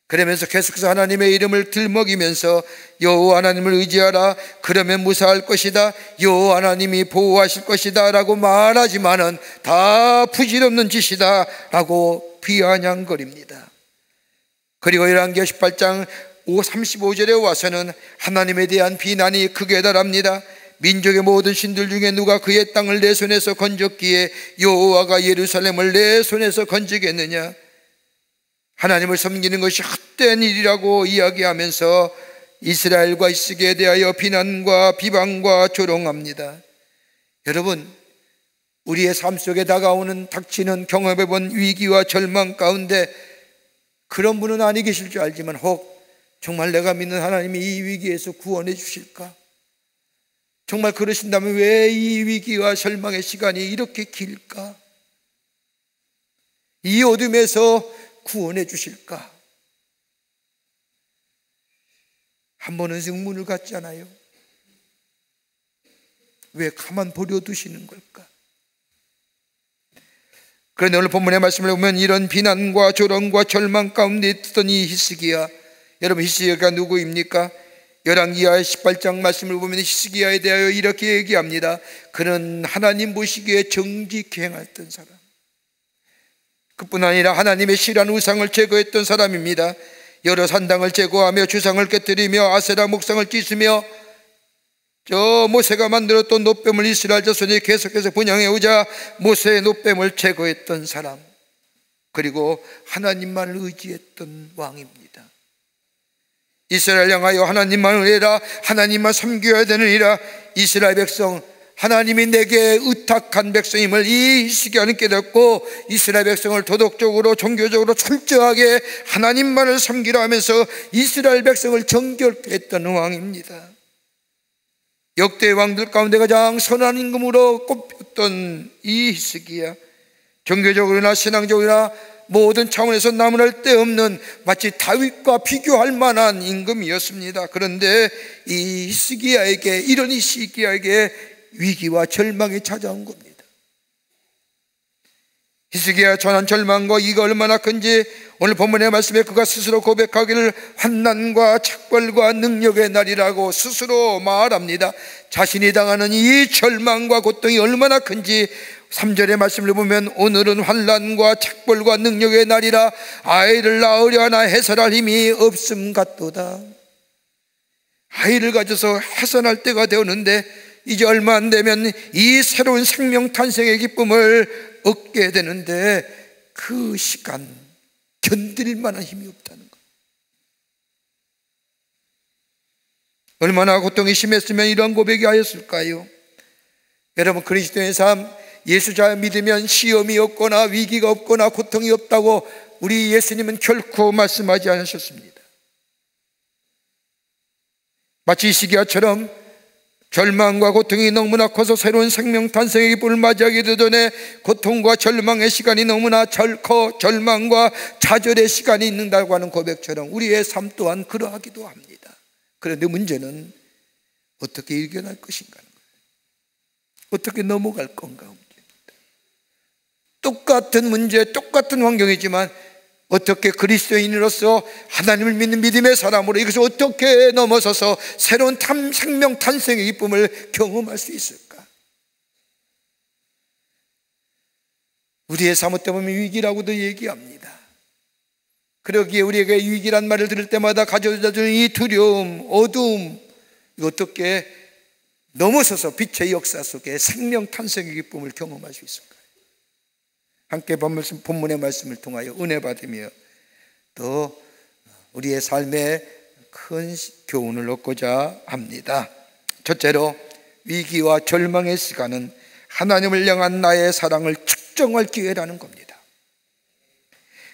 그러면서 계속해서 하나님의 이름을 들먹이면서 여호와 하나님을 의지하라. 그러면 무사할 것이다. 여호와 하나님이 보호하실 것이다 라고 말하지만은 다 부질없는 짓이다 라고 비아냥거립니다. 그리고 열왕기하 18장 35절에 와서는 하나님에 대한 비난이 크게 달합니다. 민족의 모든 신들 중에 누가 그의 땅을 내 손에서 건졌기에 여호와가 예루살렘을 내 손에서 건지겠느냐. 하나님을 섬기는 것이 헛된 일이라고 이야기하면서 이스라엘과 히스기야에 대하여 비난과 비방과 조롱합니다. 여러분, 우리의 삶 속에 다가오는 닥치는 경험해본 위기와 절망 가운데 그런 분은 아니 계실 줄 알지만 혹 정말 내가 믿는 하나님이 이 위기에서 구원해 주실까? 정말 그러신다면 왜 이 위기와 절망의 시간이 이렇게 길까? 이 어둠에서 구원해 주실까? 한 번은 의문을 갖잖아요. 왜 가만 버려두시는 걸까? 그런데 오늘 본문의 말씀을 보면 이런 비난과 조롱과 절망 가운데 있던 이 히스기야, 여러분 히스기야가 누구입니까? 열왕기하 18장 말씀을 보면 히스기야에 대하여 이렇게 얘기합니다. 그는 하나님 보시기에 정직히 행했던 사람, 그뿐 아니라 하나님의 실한 우상을 제거했던 사람입니다. 여러 산당을 제거하며 주상을 깨뜨리며 아세라 목상을 찢으며 저 모세가 만들었던 놋뱀을 이스라엘 자손이 계속해서 분양해오자 모세의 놋뱀을 제거했던 사람, 그리고 하나님만을 의지했던 왕입니다. 이스라엘 향하여 하나님만 의뢰라, 하나님만 섬겨야 되느니라. 이스라엘 백성, 하나님이 내게 의탁한 백성임을 이 히스기야는 깨닫고 이스라엘 백성을 도덕적으로 종교적으로 철저하게 하나님만을 섬기라 하면서 이스라엘 백성을 정결케 했던 왕입니다. 역대 왕들 가운데 가장 선한 임금으로 꼽혔던 이 히스기야, 종교적으로나 신앙적으로나 모든 차원에서 나무랄 데 없는 마치 다윗과 비교할 만한 임금이었습니다. 그런데 이 히스기야에게, 이런 히스기야에게 위기와 절망이 찾아온 겁니다. 히스기야 전한 절망과 이가 얼마나 큰지 오늘 본문의 말씀에 그가 스스로 고백하기를 환난과 착벌과 능력의 날이라고 스스로 말합니다. 자신이 당하는 이 절망과 고통이 얼마나 큰지 3절의 말씀을 보면 오늘은 환난과 착벌과 능력의 날이라 아이를 낳으려 하나 해산할 힘이 없음 같도다. 아이를 가져서 해산할 때가 되었는데 이제 얼마 안 되면 이 새로운 생명 탄생의 기쁨을 얻게 되는데 그 시간 견딜 만한 힘이 없다는 것. 얼마나 고통이 심했으면 이런 고백이 하였을까요? 여러분, 그리스도의 삶, 예수 잘 믿으면 시험이 없거나 위기가 없거나 고통이 없다고 우리 예수님은 결코 말씀하지 않으셨습니다. 마치 히스기야처럼 절망과 고통이 너무나 커서 새로운 생명 탄생의 기쁨을 맞이하기도 전에 고통과 절망의 시간이 너무나 커 절망과 좌절의 시간이 있는다고 하는 고백처럼 우리의 삶 또한 그러하기도 합니다. 그런데 문제는 어떻게 이겨낼 것인가 하는 거예요. 어떻게 넘어갈 건가 문제입니다. 똑같은 문제, 똑같은 환경이지만 어떻게 그리스도인으로서 하나님을 믿는 믿음의 사람으로 이것을 어떻게 넘어서서 새로운 생명 탄생의 기쁨을 경험할 수 있을까? 우리의 사모때 보면 위기라고도 얘기합니다. 그러기에 우리에게 위기란 말을 들을 때마다 가져다주는 이 두려움, 어두움, 이거 어떻게 넘어서서 빛의 역사 속에 생명 탄생의 기쁨을 경험할 수 있을까? 함께 본문의 말씀을 통하여 은혜 받으며 또 우리의 삶에 큰 교훈을 얻고자 합니다. 첫째로, 위기와 절망의 시간은 하나님을 향한 나의 사랑을 측정할 기회라는 겁니다.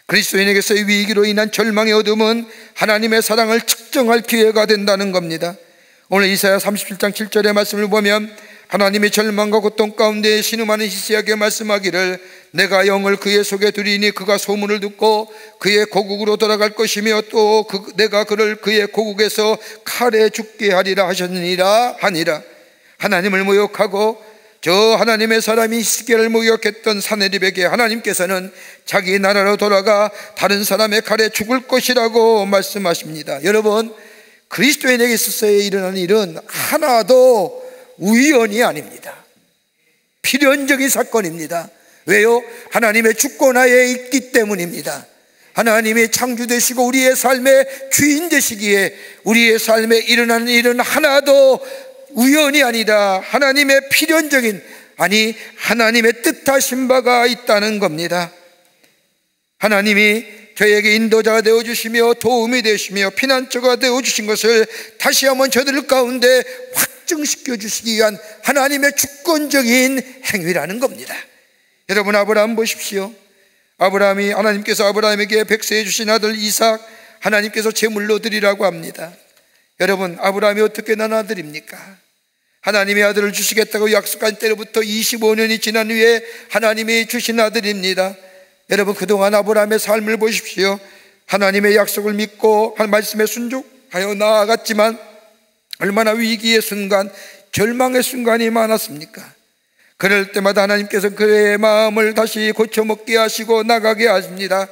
그리스도인에게서의 위기로 인한 절망의 어둠은 하나님의 사랑을 측정할 기회가 된다는 겁니다. 오늘 이사야 37장 7절의 말씀을 보면 하나님의 절망과 고통 가운데 신음하는 히스기야에게 말씀하기를 내가 영을 그의 속에 두리니 그가 소문을 듣고 그의 고국으로 돌아갈 것이며 또 내가 그를 그의 고국에서 칼에 죽게 하리라 하셨느니라 하니라. 하나님을 모욕하고 저 하나님의 사람이 히스기야를 모욕했던 사네립에게 하나님께서는 자기 나라로 돌아가 다른 사람의 칼에 죽을 것이라고 말씀하십니다. 여러분, 그리스도인에게 있어서 일어나는 일은 하나도 우연이 아닙니다. 필연적인 사건입니다. 왜요? 하나님의 주권하에 있기 때문입니다. 하나님의 창조되시고 우리의 삶의 주인 되시기에 우리의 삶에 일어나는 일은 하나도 우연이 아니라 하나님의 필연적인, 아니 하나님의 뜻하신 바가 있다는 겁니다. 하나님이 저에게 인도자가 되어주시며 도움이 되시며 피난처가 되어주신 것을 다시 한번 저들 가운데 확증시켜 주시기 위한 하나님의 주권적인 행위라는 겁니다. 여러분, 아브라함 보십시오. 아브라함이, 하나님께서 아브라함에게 백세해 주신 아들 이삭 하나님께서 제물로 드리라고 합니다. 여러분, 아브라함이 어떻게 난 아들입니까? 하나님의 아들을 주시겠다고 약속한 때로부터 25년이 지난 후에 하나님이 주신 아들입니다. 여러분, 그동안 아브라함의 삶을 보십시오. 하나님의 약속을 믿고 한 말씀에 순종하여 나아갔지만 얼마나 위기의 순간, 절망의 순간이 많았습니까? 그럴 때마다 하나님께서 그의 마음을 다시 고쳐먹게 하시고 나가게 하십니다.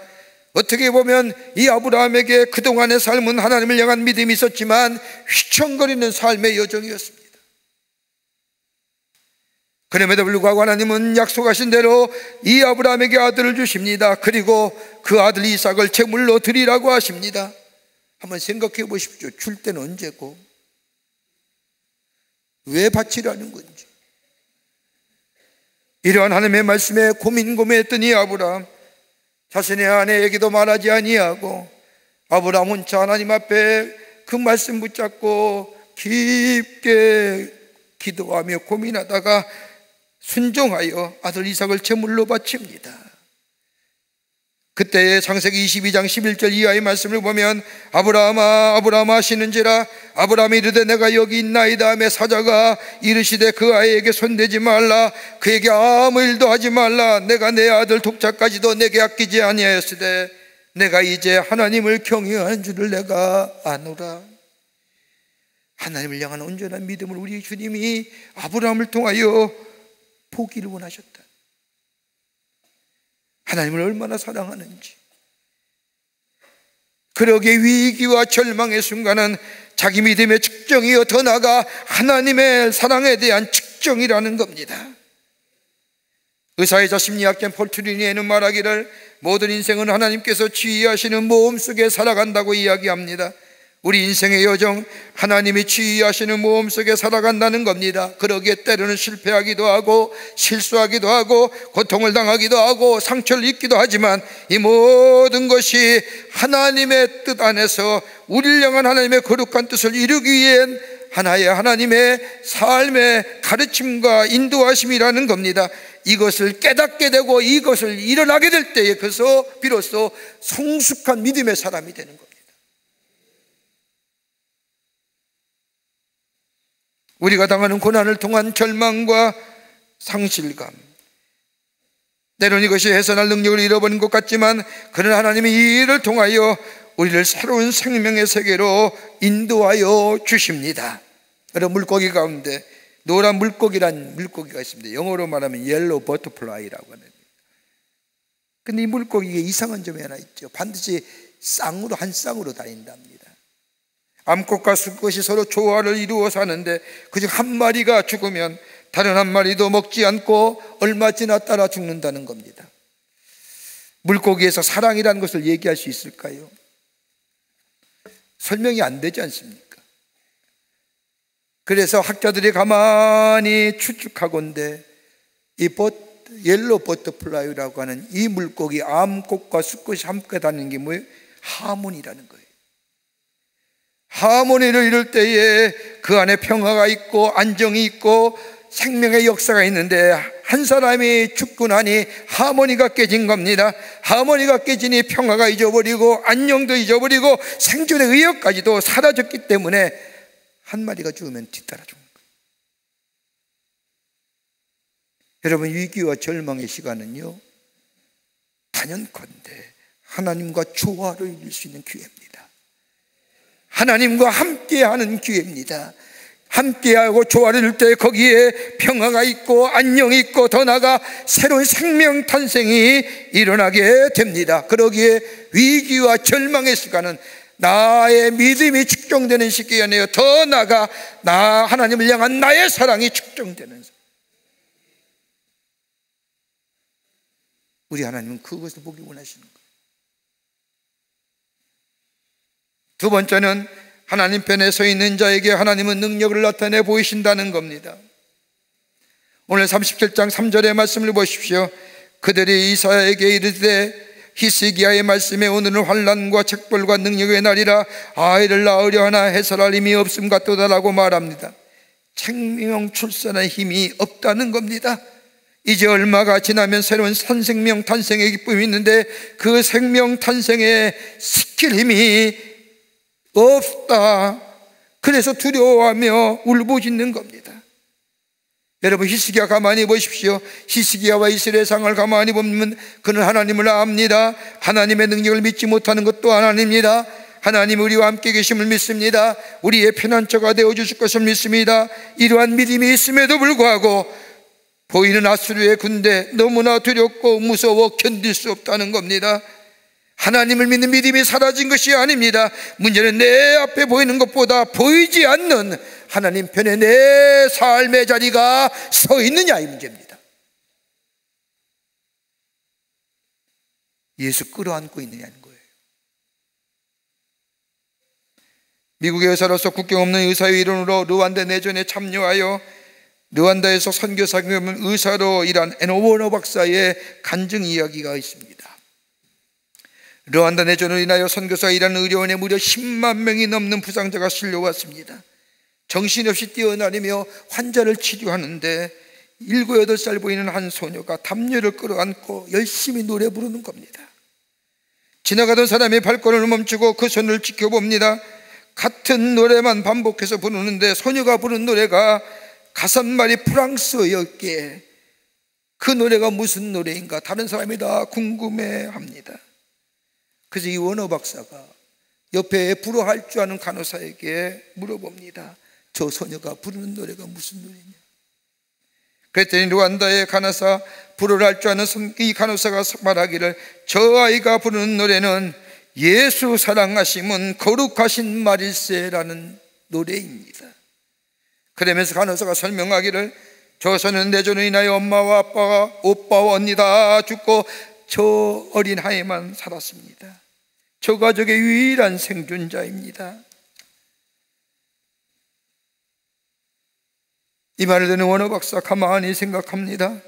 어떻게 보면 이 아브라함에게 그동안의 삶은 하나님을 향한 믿음이 있었지만 휘청거리는 삶의 여정이었습니다. 그럼에도 불구하고 하나님은 약속하신 대로 이 아브라함에게 아들을 주십니다. 그리고 그 아들 이삭을 제물로 드리라고 하십니다. 한번 생각해 보십시오. 줄 때는 언제고 왜 바치라는 건지. 이러한 하나님의 말씀에 고민했던 이 아브라함, 자신의 아내에게도 말하지 아니하고 아브라함 혼자 하나님 앞에 그 말씀 붙잡고 깊게 기도하며 고민하다가 순종하여 아들 이삭을 제물로 바칩니다. 그때 창세기 22장 11절 이하의 말씀을 보면 아브라함아 아브라함아 하시는지라 아브라함이 이르되 내가 여기 있나이다 하며 사자가 이르시되 그 아이에게 손대지 말라 그에게 아무 일도 하지 말라 내가 내 아들 독자까지도 내게 아끼지 아니하였으되 내가 이제 하나님을 경외하는 줄을 내가 아노라. 하나님을 향한 온전한 믿음을 우리 주님이 아브라함을 통하여 보기를 원하셨다. 하나님을 얼마나 사랑하는지. 그러기에 위기와 절망의 순간은 자기 믿음의 측정이요 더 나아가 하나님의 사랑에 대한 측정이라는 겁니다. 의사이자 심리학자 폴 트리니에는 말하기를 모든 인생은 하나님께서 지휘하시는 모험 속에 살아간다고 이야기합니다. 우리 인생의 여정, 하나님이 지휘하시는 모험 속에 살아간다는 겁니다. 그러기에 때로는 실패하기도 하고 실수하기도 하고 고통을 당하기도 하고 상처를 입기도 하지만 이 모든 것이 하나님의 뜻 안에서 우리를 향한 하나님의 거룩한 뜻을 이루기 위한 하나의 하나님의 삶의 가르침과 인도하심이라는 겁니다. 이것을 깨닫게 되고 이것을 일어나게 될 때에 그래서 비로소 성숙한 믿음의 사람이 되는 겁니다. 우리가 당하는 고난을 통한 절망과 상실감, 때론 이것이 해산할 능력을 잃어버린 것 같지만 그러나 하나님이 이 일을 통하여 우리를 새로운 생명의 세계로 인도하여 주십니다. 여러분, 물고기 가운데 노란 물고기란 물고기가 있습니다. 영어로 말하면 옐로우 버터플라이라고 하는. 근데 이 물고기에 이상한 점이 하나 있죠. 반드시 쌍으로, 한 쌍으로 다닌답니다. 암컷과 수컷이 서로 조화를 이루어 사는데 그중 한 마리가 죽으면 다른 한 마리도 먹지 않고 얼마 지났다가 죽는다는 겁니다. 물고기에서 사랑이라는 것을 얘기할 수 있을까요? 설명이 안 되지 않습니까? 그래서 학자들이 가만히 추측하건대 이 옐로우 버터플라이라고 하는 이 물고기, 암꽃과 수꽃이 함께 다니는 게 뭐예요? 하모니라는 거예요. 하모니를 이룰 때에 그 안에 평화가 있고 안정이 있고 생명의 역사가 있는데 한 사람이 죽고 나니 하모니가 깨진 겁니다. 하모니가 깨지니 평화가 잊어버리고 안녕도 잊어버리고 생존의 의욕까지도 사라졌기 때문에 한 마리가 죽으면 뒤따라 죽는 거예요. 여러분, 위기와 절망의 시간은요, 단연컨대 하나님과 조화를 이룰 수 있는 기회입니다. 하나님과 함께하는 기회입니다. 함께하고 조화를 이룰 때 거기에 평화가 있고 안녕이 있고 더 나아가 새로운 생명 탄생이 일어나게 됩니다. 그러기에 위기와 절망의 시간은 나의 믿음이 측정되는 시기가 아니에요. 더 나아가 나 하나님을 향한 나의 사랑이 측정되는 시간. 우리 하나님은 그것을 보기 원하시는 거예요. 두 번째는 하나님 편에 서 있는 자에게 하나님은 능력을 나타내 보이신다는 겁니다. 오늘 37장 3절의 말씀을 보십시오. 그들이 이사야에게 이르되 히스기야의 말씀에 오늘은 환난과 책벌과 능력의 날이라 아이를 낳으려 하나 해설할 힘이 없음 같도다라고 말합니다. 생명 출산의 힘이 없다는 겁니다. 이제 얼마가 지나면 새로운 산생명 탄생의 기쁨이 있는데 그 생명 탄생에 시킬 힘이 없다. 그래서 두려워하며 울부짖는 겁니다. 여러분, 히스기야 가만히 보십시오. 히스기야와 이스라엘 상을 가만히 보면 그는 하나님을 압니다. 하나님의 능력을 믿지 못하는 것도 하나님입니다. 하나님 우리와 함께 계심을 믿습니다. 우리의 피난처가 되어주실 것을 믿습니다. 이러한 믿음이 있음에도 불구하고 보이는 아수르의 군대 너무나 두렵고 무서워 견딜 수 없다는 겁니다. 하나님을 믿는 믿음이 사라진 것이 아닙니다. 문제는 내 앞에 보이는 것보다 보이지 않는 하나님 편에 내 삶의 자리가 서 있느냐, 이 문제입니다. 예수 끌어안고 있느냐는 거예요. 미국의 의사로서 국경 없는 의사의 일원으로 르완다 내전에 참여하여 르완다에서 선교사 겸 의사로 일한 에노보노 박사의 간증 이야기가 있습니다. 르완다 내전으로 인하여 선교사 일하는 의료원에 무려 10만 명이 넘는 부상자가 실려왔습니다. 정신없이 뛰어다니며 환자를 치료하는데 7, 8살 보이는 한 소녀가 담요를 끌어안고 열심히 노래 부르는 겁니다. 지나가던 사람이 발걸음을 멈추고 그 소녀를 지켜봅니다. 같은 노래만 반복해서 부르는데 소녀가 부른 노래가 가사말이 프랑스어였기에 그 노래가 무슨 노래인가 다른 사람이 다 궁금해합니다. 그래서 이 원어 박사가 옆에 불어할 줄 아는 간호사에게 물어봅니다. 저 소녀가 부르는 노래가 무슨 노래냐? 그랬더니 르완다의 간호사, 불어할 줄 아는 이 간호사가 말하기를 저 아이가 부르는 노래는 예수 사랑하심은 거룩하신 말일세라는 노래입니다. 그러면서 간호사가 설명하기를 저 소녀는 내전으로 인하여 엄마와 아빠와 오빠와 언니 다 죽고 저 어린 아이만 살았습니다. 저 가족의 유일한 생존자입니다. 이 말을 듣는 원어 박사 가만히 생각합니다.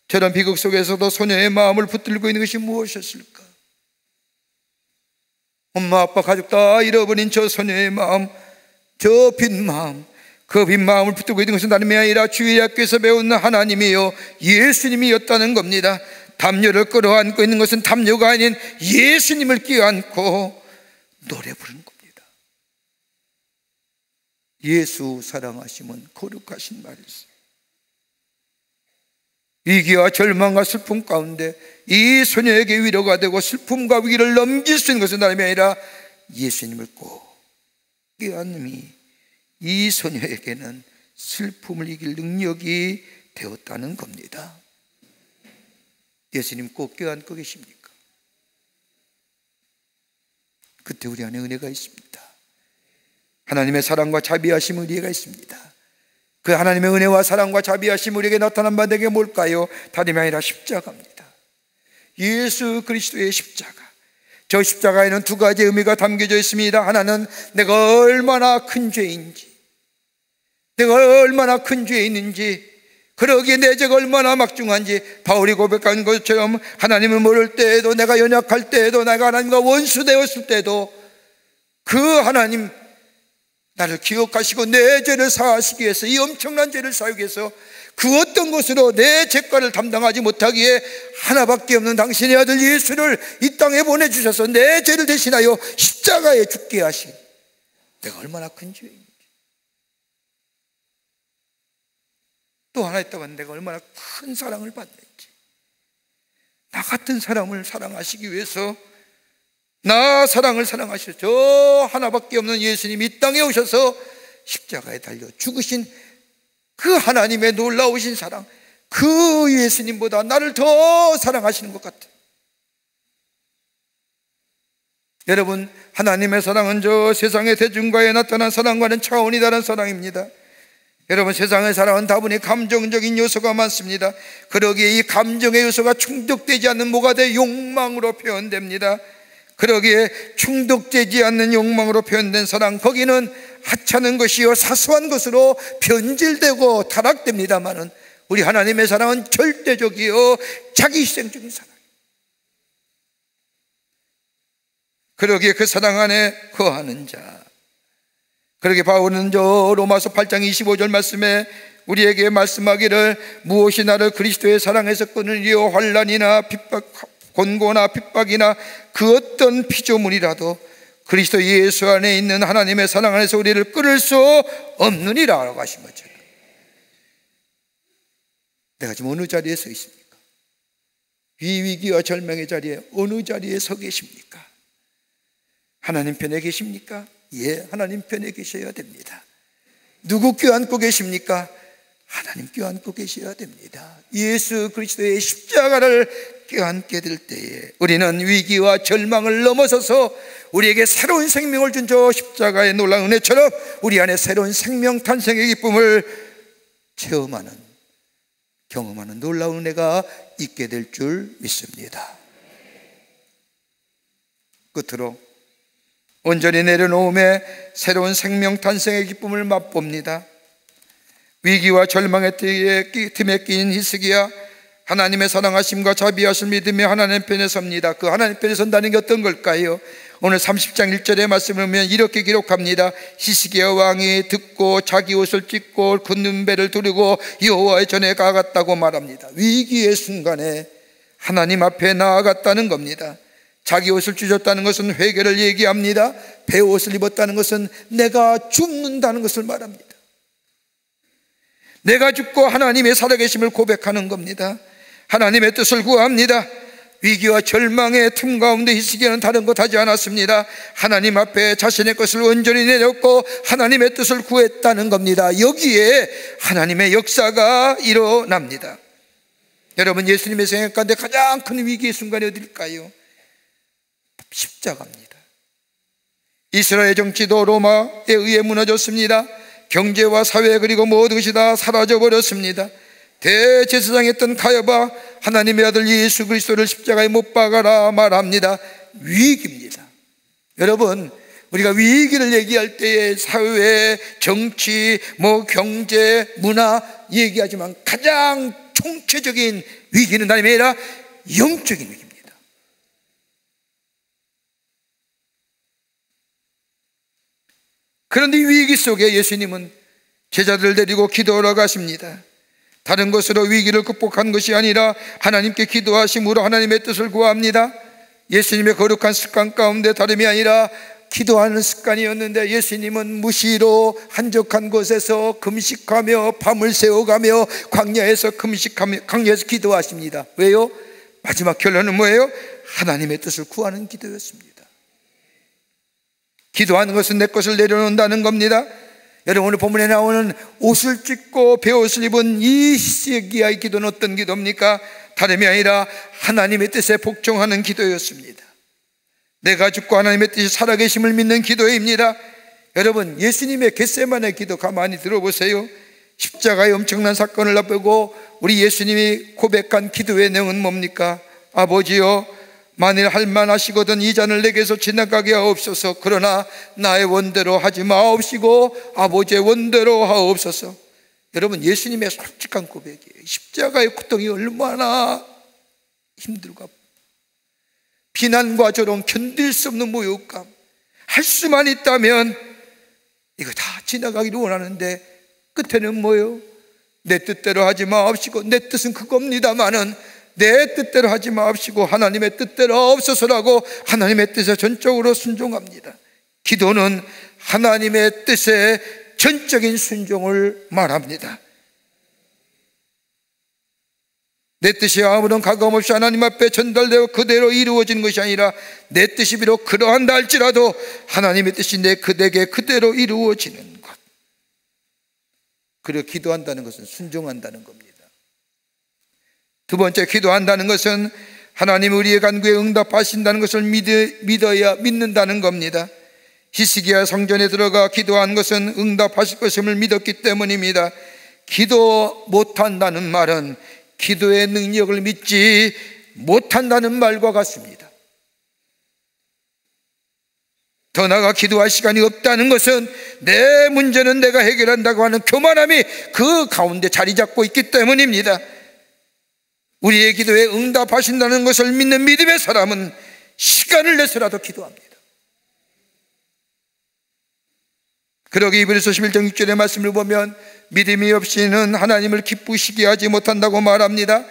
저런 비극 속에서도 소녀의 마음을 붙들고 있는 것이 무엇이었을까? 엄마 아빠 가족 다 잃어버린 저 소녀의 마음, 저 빈 마음, 그 빈 마음을 붙들고 있는 것은 다름이 아니라 주일 학교에서 배운 하나님이요 예수님이었다는 겁니다. 담요를 끌어안고 있는 것은 담요가 아닌 예수님을 끼어안고 노래 부르는 겁니다. 예수 사랑하심은 거룩하신 말이었어요. 위기와 절망과 슬픔 가운데 이 소녀에게 위로가 되고 슬픔과 위기를 넘길 수 있는 것은 다름이 아니라 예수님을 꼭 껴안음이 이 소녀에게는 슬픔을 이길 능력이 되었다는 겁니다. 예수님 꼭 껴안고 계십니까? 그때 우리 안에 은혜가 있습니다. 하나님의 사랑과 자비하심 우리에게 있습니다. 그 하나님의 은혜와 사랑과 자비하심 우리에게 나타난 바 되게 뭘까요? 다름이 아니라 십자가입니다. 예수 그리스도의 십자가. 저 십자가에는 두 가지 의미가 담겨져 있습니다. 하나는 내가 얼마나 큰 죄인지, 내가 얼마나 큰 죄에 있는지, 그러기에 내 죄가 얼마나 막중한지 바울이 고백한 것처럼 하나님을 모를 때에도, 내가 연약할 때에도, 내가 하나님과 원수되었을 때도 그 하나님 나를 기억하시고 내 죄를 사하시기 위해서, 이 엄청난 죄를 사하기 위해서 그 어떤 것으로 내 죄가를 담당하지 못하기에 하나밖에 없는 당신의 아들 예수를 이 땅에 보내주셔서 내 죄를 대신하여 십자가에 죽게 하신, 내가 얼마나 큰 죄인지, 또 하나 있다면 내가 얼마나 큰 사랑을 받는지, 나 같은 사람을 사랑하시기 위해서 나 사랑을 사랑하셔서 저 하나밖에 없는 예수님이 이 땅에 오셔서 십자가에 달려 죽으신 그 하나님의 놀라우신 사랑, 그 예수님보다 나를 더 사랑하시는 것 같아요. 여러분, 하나님의 사랑은 저 세상의 대중과에 나타난 사랑과는 차원이 다른 사랑입니다. 여러분, 세상의 사랑은 다분히 감정적인 요소가 많습니다. 그러기에 이 감정의 요소가 충족되지 않는 뭐가 돼? 욕망으로 표현됩니다. 그러기에 충족되지 않는 욕망으로 표현된 사랑, 거기는 하찮은 것이요 사소한 것으로 변질되고 타락됩니다마는 우리 하나님의 사랑은 절대적이요 자기희생적인 사랑. 그러기에 그 사랑 안에 거하는 자, 그러기에 바울은 저 로마서 8장 25절 말씀에 우리에게 말씀하기를 무엇이 나를 그리스도의 사랑에서 끊으리요, 환난이나 핍박, 곤고나 핍박이나 그 어떤 피조물이라도 그리스도 예수 안에 있는 하나님의 사랑 안에서 우리를 끊을 수 없느니라 라고 하신 거죠. 내가 지금 어느 자리에 서 있습니까? 이 위기와 절망의 자리에 어느 자리에 서 계십니까? 하나님 편에 계십니까? 예, 하나님 편에 계셔야 됩니다. 누구 껴안고 계십니까? 하나님 껴안고 계셔야 됩니다. 예수 그리스도의 십자가를 껴안게 될 때에 우리는 위기와 절망을 넘어서서 우리에게 새로운 생명을 준 저 십자가의 놀라운 은혜처럼 우리 안에 새로운 생명 탄생의 기쁨을 체험하는, 경험하는 놀라운 은혜가 있게 될 줄 믿습니다. 끝으로 온전히 내려놓음에 새로운 생명 탄생의 기쁨을 맛봅니다. 위기와 절망의 틈에 끼인 히스기야 하나님의 사랑하심과 자비하심을 믿으며 하나님 편에 섭니다. 그 하나님 편에 선다는 게 어떤 걸까요? 오늘 30장 1절의 말씀을 보면 이렇게 기록합니다. 히스기야 왕이 듣고 자기 옷을 찢고 굳는 배를 두르고 여호와의 전에 가갔다고 말합니다. 위기의 순간에 하나님 앞에 나아갔다는 겁니다. 자기 옷을 찢었다는 것은 회개를 얘기합니다. 배옷을 입었다는 것은 내가 죽는다는 것을 말합니다. 내가 죽고 하나님의 살아계심을 고백하는 겁니다. 하나님의 뜻을 구합니다. 위기와 절망의 틈 가운데 히스기야는 다른 것 하지 않았습니다. 하나님 앞에 자신의 것을 온전히 내렸고 하나님의 뜻을 구했다는 겁니다. 여기에 하나님의 역사가 일어납니다. 여러분, 예수님의 생애 가운데 가장 큰 위기의 순간이 어딜까요? 십자가입니다. 이스라엘 정치도 로마에 의해 무너졌습니다. 경제와 사회 그리고 모든 것이 다 사라져버렸습니다. 대제사장이었던 가야바 하나님의 아들 예수 그리스도를 십자가에 못 박아라 말합니다. 위기입니다. 여러분, 우리가 위기를 얘기할 때에 사회, 정치, 경제, 문화 얘기하지만 가장 총체적인 위기는 다름이 아니라 영적인 위기입니다. 그런데 이 위기 속에 예수님은 제자들을 데리고 기도하러 가십니다. 다른 것으로 위기를 극복한 것이 아니라 하나님께 기도하심으로 하나님의 뜻을 구합니다. 예수님의 거룩한 습관 가운데 다름이 아니라 기도하는 습관이었는데 예수님은 무시로 한적한 곳에서 금식하며 밤을 새워가며 광야에서 금식하며 광야에서 기도하십니다. 왜요? 마지막 결론은 뭐예요? 하나님의 뜻을 구하는 기도였습니다. 기도하는 것은 내 것을 내려놓는다는 겁니다. 여러분, 오늘 본문에 나오는 옷을 찢고 베옷을 입은 이 히스기야의 기도는 어떤 기도입니까? 다름이 아니라 하나님의 뜻에 복종하는 기도였습니다. 내가 죽고 하나님의 뜻이 살아계심을 믿는 기도입니다. 여러분, 예수님의 겟세마네 기도 가만히 들어보세요. 십자가의 엄청난 사건을 앞두고 우리 예수님이 고백한 기도의 내용은 뭡니까? 아버지여, 만일 할만하시거든 이 잔을 내게서 지나가게 하옵소서. 그러나 나의 원대로 하지 마옵시고 아버지의 원대로 하옵소서. 여러분, 예수님의 솔직한 고백이에요. 십자가의 고통이 얼마나 힘들고 비난과 저런 견딜 수 없는 모욕감, 할 수만 있다면 이거 다 지나가기를 원하는데 끝에는 뭐예요? 내 뜻대로 하지 마옵시고, 내 뜻은 그겁니다마는 내 뜻대로 하지 마옵시고 하나님의 뜻대로 없어서라고 하나님의 뜻에 전적으로 순종합니다. 기도는 하나님의 뜻에 전적인 순종을 말합니다. 내 뜻이 아무런 가감없이 하나님 앞에 전달되어 그대로 이루어지는 것이 아니라 내 뜻이 비록 그러한다 할지라도 하나님의 뜻이 내게 그대로 이루어지는 것. 그리고 기도한다는 것은 순종한다는 겁니다. 두 번째, 기도한다는 것은 하나님이 우리의 간구에 응답하신다는 것을 믿는다는 겁니다. 히스기야 성전에 들어가 기도한 것은 응답하실 것임을 믿었기 때문입니다. 기도 못한다는 말은 기도의 능력을 믿지 못한다는 말과 같습니다. 더 나아가 기도할 시간이 없다는 것은 내 문제는 내가 해결한다고 하는 교만함이 그 가운데 자리 잡고 있기 때문입니다. 우리의 기도에 응답하신다는 것을 믿는 믿음의 사람은 시간을 내서라도 기도합니다. 그러기 이브리서 11장 6절의 말씀을 보면 믿음이 없이는 하나님을 기쁘시게 하지 못한다고 말합니다.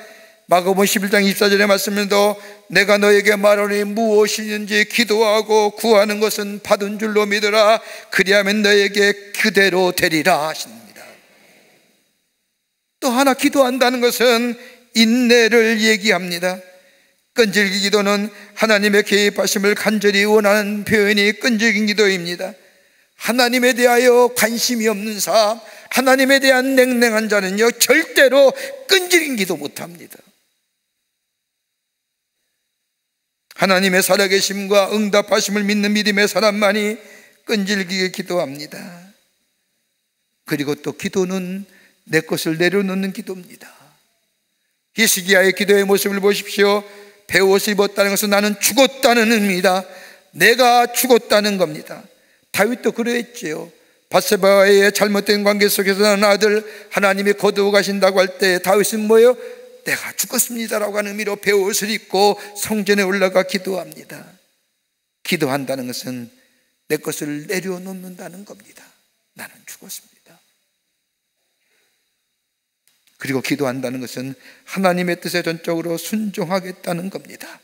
마가복음 11장 24절의 말씀에도 내가 너에게 말하니 무엇이든지 기도하고 구하는 것은 받은 줄로 믿으라. 그리하면 너에게 그대로 되리라 하십니다. 또 하나, 기도한다는 것은 인내를 얘기합니다. 끈질긴 기도는 하나님의 개입하심을 간절히 원하는 표현이 끈질긴 기도입니다. 하나님에 대하여 관심이 없는 사람, 하나님에 대한 냉랭한 자는요 절대로 끈질긴 기도 못합니다. 하나님의 살아계심과 응답하심을 믿는 믿음의 사람만이 끈질기게 기도합니다. 그리고 또 기도는 내 것을 내려놓는 기도입니다. 히스기야의 기도의 모습을 보십시오. 베옷을 입었다는 것은 나는 죽었다는 의미다. 내가 죽었다는 겁니다. 다윗도 그랬지요. 밧세바와의 잘못된 관계 속에서 난 아들 하나님이 거두어 가신다고 할 때 다윗은 뭐예요? 내가 죽었습니다라고 하는 의미로 베옷을 입고 성전에 올라가 기도합니다. 기도한다는 것은 내 것을 내려놓는다는 겁니다. 나는 죽었습니다. 그리고 기도한다는 것은 하나님의 뜻에 전적으로 순종하겠다는 겁니다.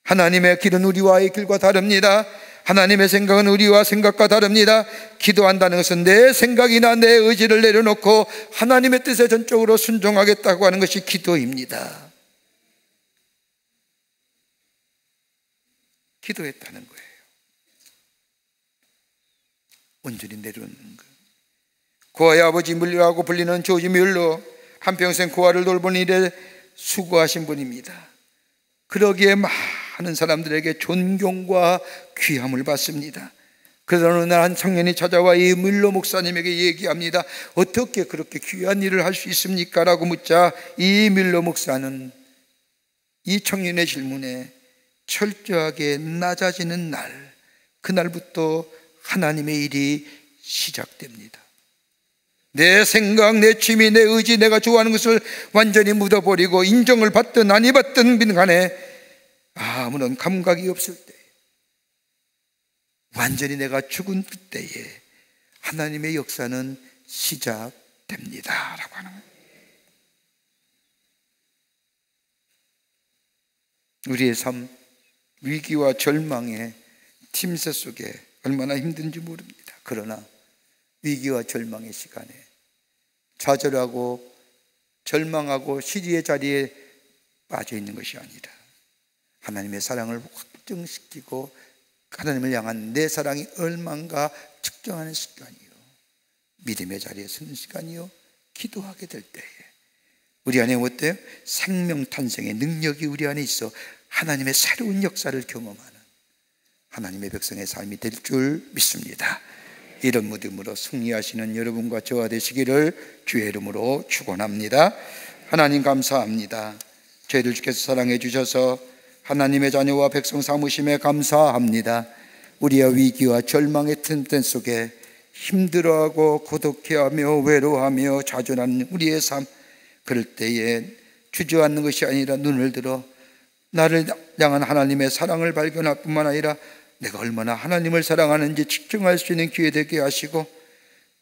하나님의 길은 우리와의 길과 다릅니다. 하나님의 생각은 우리와 생각과 다릅니다. 기도한다는 것은 내 생각이나 내 의지를 내려놓고 하나님의 뜻에 전적으로 순종하겠다고 하는 것이 기도입니다. 기도했다는 거예요. 온전히 내려놓는 거예요. 고아의 아버지 물려하고 불리는 조지 뮬러, 한평생 고아를 돌본 일에 수고하신 분입니다. 그러기에 많은 사람들에게 존경과 귀함을 받습니다. 그러다 어느 날 한 청년이 찾아와 이 뮬러 목사님에게 얘기합니다. 어떻게 그렇게 귀한 일을 할 수 있습니까? 라고 묻자 이 뮬러 목사는 이 청년의 질문에 철저하게 낮아지는 날, 그날부터 하나님의 일이 시작됩니다. 내 생각, 내 취미, 내 의지, 내가 좋아하는 것을 완전히 묻어버리고 인정을 받든 아니 받든 간에 아무런 감각이 없을 때, 완전히 내가 죽은 그때에 하나님의 역사는 시작됩니다 라고 하는 거예요. 우리의 삶, 위기와 절망에 틈새 속에 얼마나 힘든지 모릅니다. 그러나 위기와 절망의 시간에 좌절하고 절망하고 시리의 자리에 빠져 있는 것이 아니라 하나님의 사랑을 확증시키고 하나님을 향한 내 사랑이 얼마인가 측정하는 시간이요, 믿음의 자리에 서는 시간이요, 기도하게 될 때에 우리 안에 어때요? 생명 탄생의 능력이 우리 안에 있어 하나님의 새로운 역사를 경험하는 하나님의 백성의 삶이 될 줄 믿습니다. 이런 믿음으로 승리하시는 여러분과 저와 되시기를 주의 이름으로 축원합니다. 하나님 감사합니다. 저희를 주께서 사랑해 주셔서 하나님의 자녀와 백성 삼으심에 감사합니다. 우리의 위기와 절망의 틈새 속에 힘들어하고 고독해하며 외로워하며 좌절하는 우리의 삶, 그럴 때에 주저앉는 것이 아니라 눈을 들어 나를 향한 하나님의 사랑을 발견할 뿐만 아니라 내가 얼마나 하나님을 사랑하는지 측정할 수 있는 기회 되게 하시고,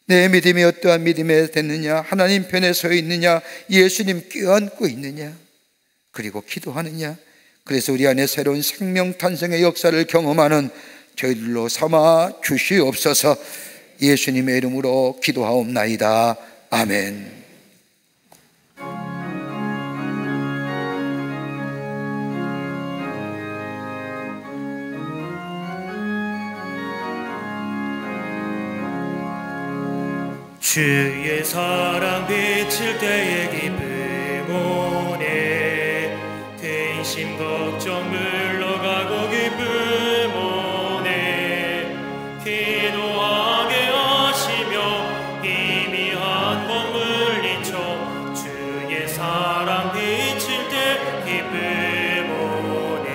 내 믿음이 어떠한 믿음에 됐느냐, 하나님 편에 서 있느냐, 예수님 껴안고 있느냐, 그리고 기도하느냐, 그래서 우리 안에 새로운 생명 탄생의 역사를 경험하는 저희들로 삼아 주시옵소서. 예수님의 이름으로 기도하옵나이다. 아멘. 주의 사랑 비칠 때의 기쁨 오네, 근심 걱정 물러가고 기쁨 오네, 기도하게 하시며 희미한 것 물리쳐 주의 사랑 비칠 때 기쁨 오네,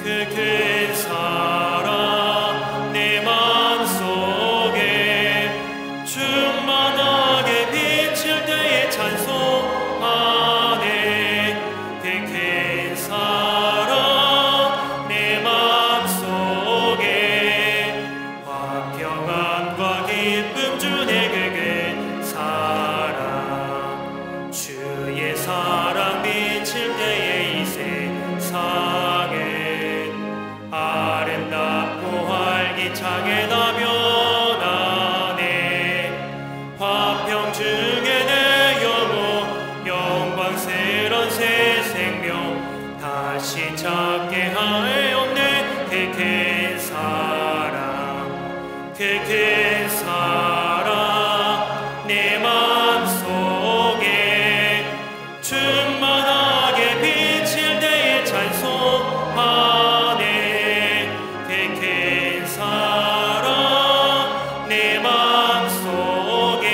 그 큰 사랑 내 맘속에 충만하게 비칠 때에 찬송하네, 그 큰 사랑 내 맘속에 화평함과 기쁨 주네, 그 큰 사랑, 주의 사랑 비칠 때에 이 세상은 아름답고 활기차게 나변하네, 화평 중에 내 영혼 영광스런 새 생명 다시 찾게 하옵네, 그 큰 사랑, 그 큰 사랑 내 맘속에 충만하게 비칠 때에 찬송하네, 그 큰 사랑 내 맘속에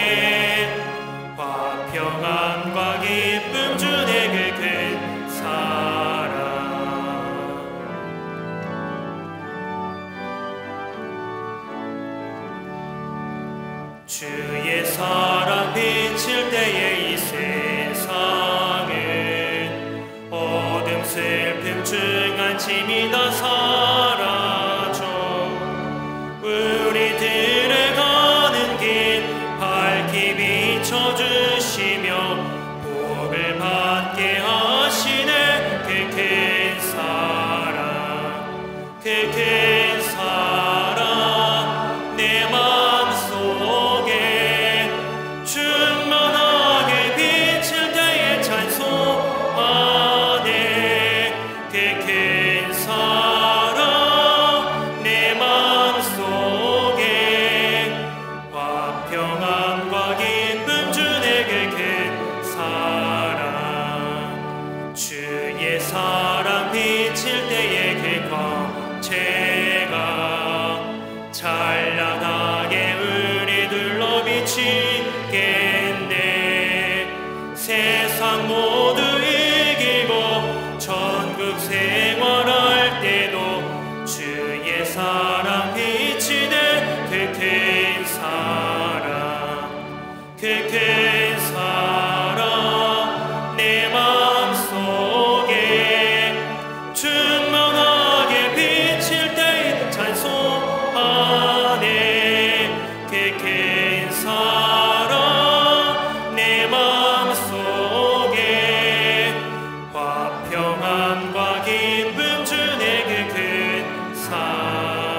화평함과 기쁨 주네, 그 큰 사랑. 주의 사랑 비칠 때에 이 세상은 어둠 슬픔 중한 짐이 다 사라져, 우리들의 가는 길 밝히 비춰주시며 복을 받게 하시네, 그 큰 사랑, 그 큰 사랑 내 맘속에 충만하게 비칠 때에 찬송하네, 그 큰 사랑 내 맘속에 화평함과 기쁨 주네, 그 큰 사랑, 주의 사랑 비칠 때에 그 광채가 찬란하게 우리 둘러 비치겠네, 세상 모두 이기고 천국 생활할 때도 주의 사랑 비치네, 그 큰 사랑, 그 큰 사랑 내 맘속에 충만하게 비칠 때에 찬송하네, 그 큰 사랑 내 맘속에 화평함과 기쁨 주네, 그 큰 사랑.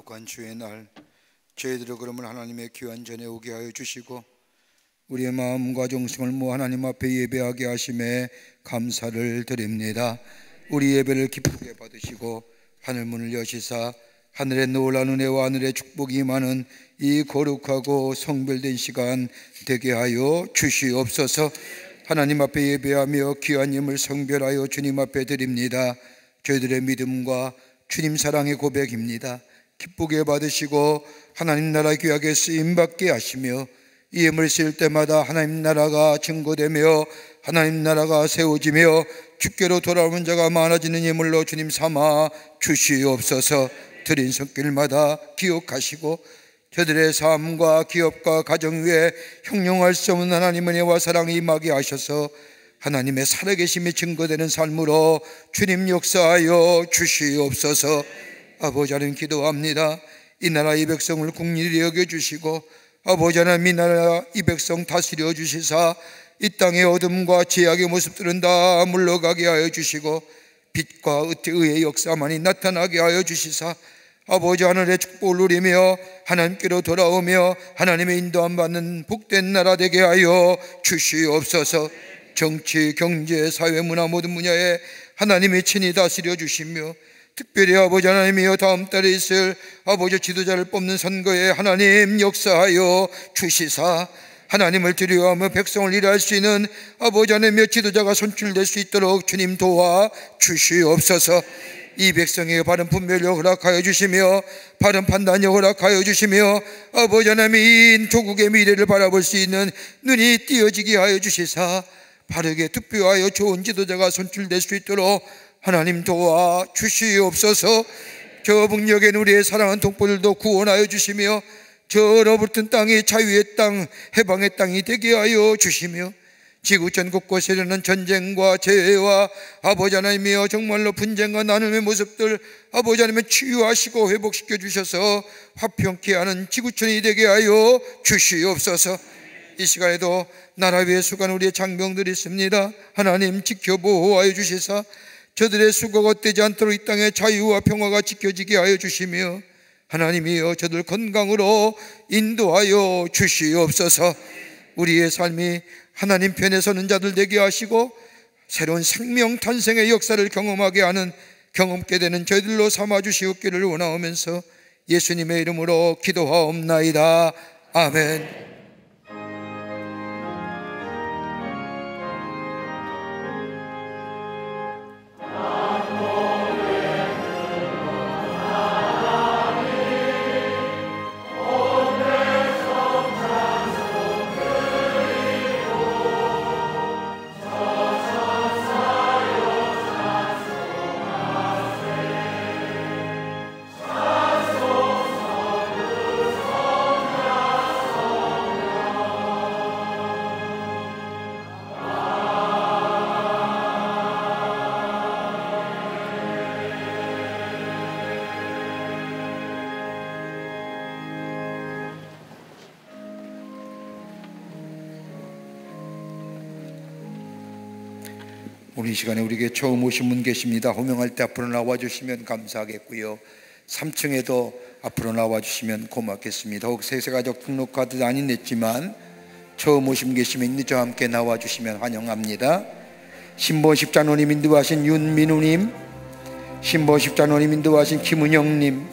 거룩한 주의 날, 저희들을 그러면 하나님의 귀한 전에 오게 하여 주시고 우리의 마음과 정성을 모아 하나님 앞에 예배하게 하심에 감사를 드립니다. 우리 예배를 기쁘게 받으시고 하늘문을 여시사 하늘의 놀라운 은혜와 하늘의 축복이 임하는 이 거룩하고 성별된 시간 되게 하여 주시옵소서. 하나님 앞에 예배하며 귀한 예물 성별하여 주님 앞에 드립니다. 저희들의 믿음과 주님 사랑의 고백입니다. 기쁘게 받으시고 하나님 나라 귀하게 쓰임받게 하시며 이 예물을 쓸 때마다 하나님 나라가 증거되며 하나님 나라가 세워지며 주께로 돌아오는 자가 많아지는 예물로 주님 삼아 주시옵소서. 드린 손길마다 기억하시고 저들의 삶과 기업과 가정 위에 형용할 수 없는 하나님의 은혜와 사랑이 임하게 하셔서 하나님의 살아계심이 증거되는 삶으로 주님 역사하여 주시옵소서. 아버지 하나님 기도합니다. 이 나라 이 백성을 국리를 여겨주시고 아버지 하나님 이 나라 이 백성 다스려 주시사 이 땅의 어둠과 죄악의 모습들은 다 물러가게 하여 주시고 빛과 의의 역사만이 나타나게 하여 주시사 아버지 하늘의 축복을 누리며 하나님께로 돌아오며 하나님의 인도함 받는 복된 나라 되게 하여 주시옵소서. 정치, 경제, 사회, 문화 모든 분야에 하나님이 친히 다스려 주시며 특별히 아버지 하나님이여 다음 달에 있을 아버지 지도자를 뽑는 선거에 하나님 역사하여 주시사 하나님을 두려워하며 백성을 일할 수 있는 아버지 하나님의 지도자가 선출될 수 있도록 주님 도와 주시옵소서. 이 백성에게 바른 분별력 허락하여 주시며 바른 판단력 허락하여 주시며 아버지 하나님 이 조국의 미래를 바라볼 수 있는 눈이 띄어지게 하여 주시사 바르게 투표하여 좋은 지도자가 선출될 수 있도록 하나님 도와 주시옵소서. 저 북녘엔 우리의 사랑하는 동포들도 구원하여 주시며 저 얼어붙은 땅이 자유의 땅, 해방의 땅이 되게 하여 주시며 지구 전 곳곳에는 전쟁과 재해와 아버지 하나님이여 정말로 분쟁과 나눔의 모습들 아버지 하나님의 치유하시고 회복시켜 주셔서 화평케 하는 지구촌이 되게 하여 주시옵소서. 이 시간에도 나라 위에 수고한 우리의 장병들이 있습니다. 하나님 지켜 보호하여 주시사 저들의 수고가 헛되지 않도록 이 땅의 자유와 평화가 지켜지게 하여 주시며 하나님이여 저들 건강으로 인도하여 주시옵소서. 우리의 삶이 하나님 편에 서는 자들 되게 하시고 새로운 생명 탄생의 역사를 경험하게 하는 경험게 되는 저희들로 삼아 주시옵기를 원하오면서 예수님의 이름으로 기도하옵나이다. 아멘. 오늘 이 시간에 우리에게 처음 오신 분 계십니다. 호명할 때 앞으로 나와주시면 감사하겠고요. 3층에도 앞으로 나와주시면 고맙겠습니다. 혹 세세가족 등록카드 아닌 냈지만 처음 오신 분 계시면 있는 저와 함께 나와주시면 환영합니다. 신보 십자노님 인도하신 윤민우님, 신보 십자노님 인도하신 김은영님,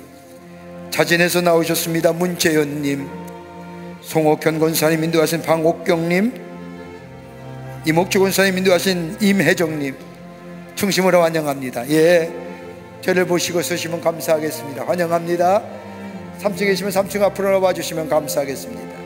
자진해서 나오셨습니다. 문재현님, 송옥현 권사님 인도하신 방옥경님, 이목주 권사님 인도하신 임혜정님 중심으로 환영합니다. 예, 저를 보시고 서시면 감사하겠습니다. 환영합니다. 3층에 계시면 3층 앞으로 와주시면 감사하겠습니다.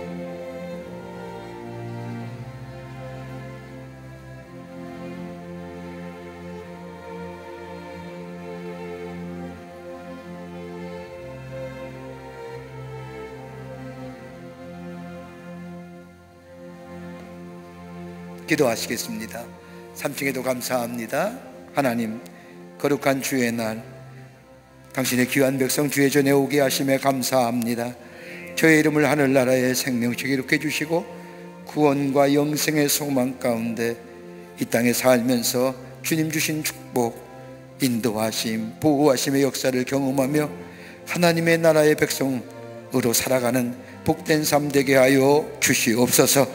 기도하시겠습니다. 3층에도 감사합니다. 하나님, 거룩한 주의 날 당신의 귀한 백성 주의 전에 오게 하심에 감사합니다. 저의 이름을 하늘나라의 생명책에 기록해 주시고 구원과 영생의 소망 가운데 이 땅에 살면서 주님 주신 축복, 인도하심, 보호하심의 역사를 경험하며 하나님의 나라의 백성으로 살아가는 복된 삶 되게 하여 주시옵소서.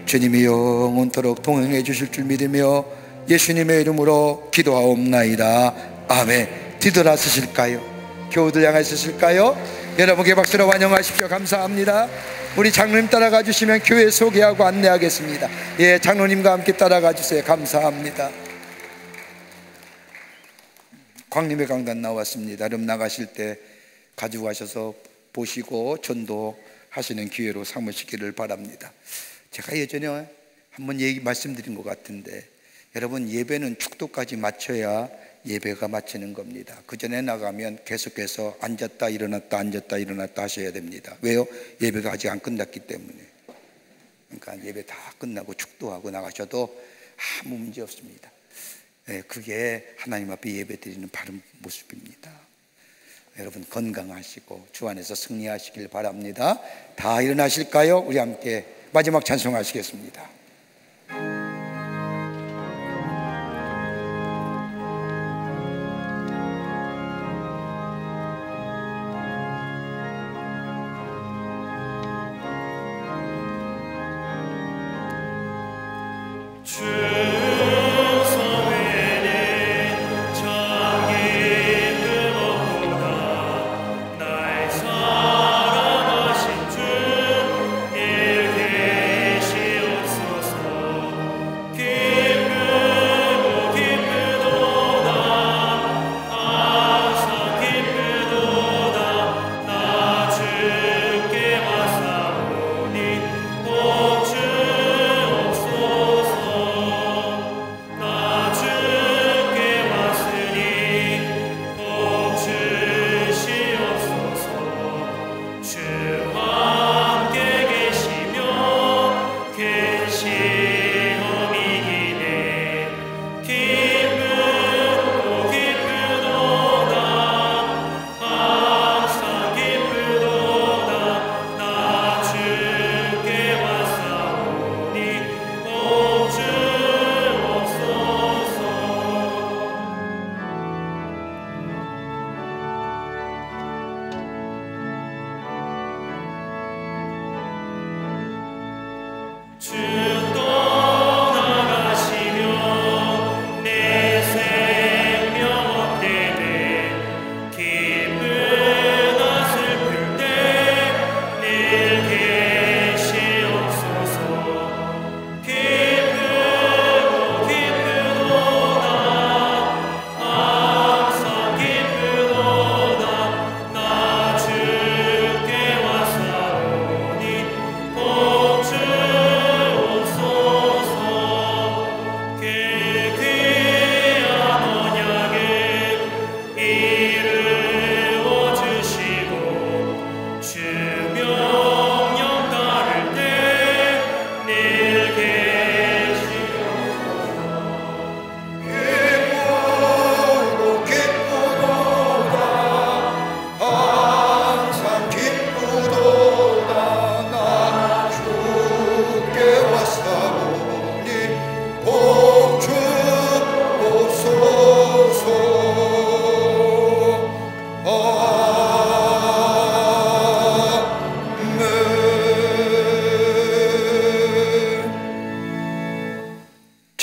주님이 영원토록 동행해 주실 줄 믿으며 예수님의 이름으로 기도하옵나이다. 아멘. 뒤돌아서실까요? 교우들 향해 서실까요? 여러분께 박수로 환영하십시오. 감사합니다. 우리 장로님 따라가 주시면 교회 소개하고 안내하겠습니다. 예, 장로님과 함께 따라가 주세요. 감사합니다. 광림의 강단 나왔습니다. 여러분 나가실 때 가지고 가셔서 보시고 전도하시는 기회로 삼으시기를 바랍니다. 제가 예전에 한번 말씀드린 것 같은데, 여러분 예배는 축도까지 마쳐야 예배가 마치는 겁니다. 그 전에 나가면 계속해서 앉았다 일어났다 앉았다 일어났다 하셔야 됩니다. 왜요? 예배가 아직 안 끝났기 때문에. 그러니까 예배 다 끝나고 축도하고 나가셔도 아무 문제 없습니다. 그게 하나님 앞에 예배 드리는 바른 모습입니다. 여러분 건강하시고 주 안에서 승리하시길 바랍니다. 다 일어나실까요? 우리 함께 마지막 찬송하시겠습니다.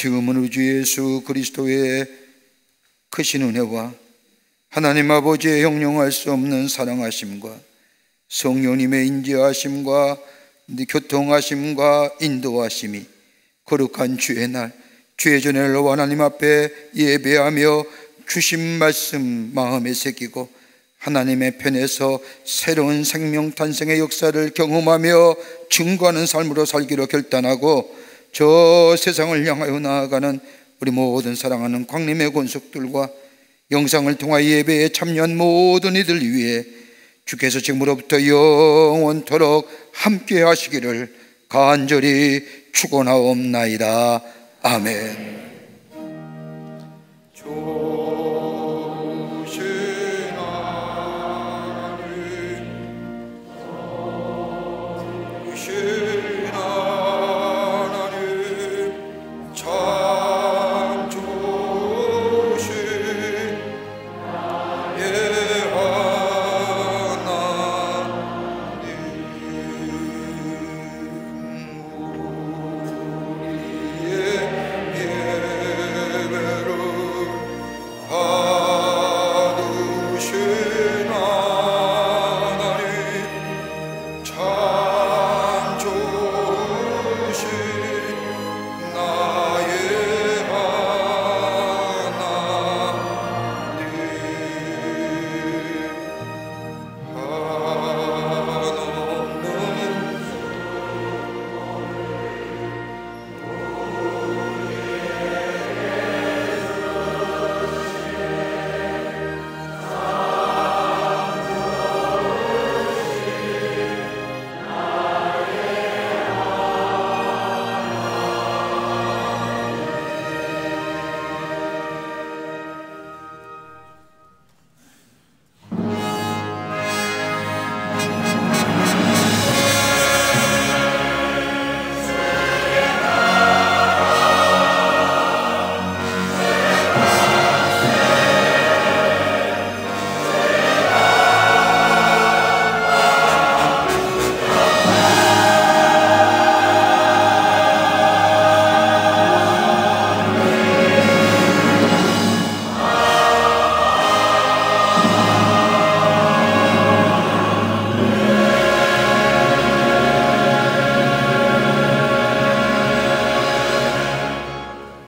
지금은 우리 주 예수 그리스도의 크신 은혜와 하나님 아버지의 형용할 수 없는 사랑하심과 성령님의 인도하심과 교통하심과 인도하심이 거룩한 주의 날, 주의 전을 하나님 앞에 예배하며 주신 말씀 마음에 새기고 하나님의 편에서 새로운 생명 탄생의 역사를 경험하며 증거하는 삶으로 살기로 결단하고 저 세상을 향하여 나아가는 우리 모든 사랑하는 광림의 권속들과 영상을 통하여 예배에 참여한 모든 이들 위해 주께서 지금으로부터 영원토록 함께 하시기를 간절히 축원하옵나이다. 아멘.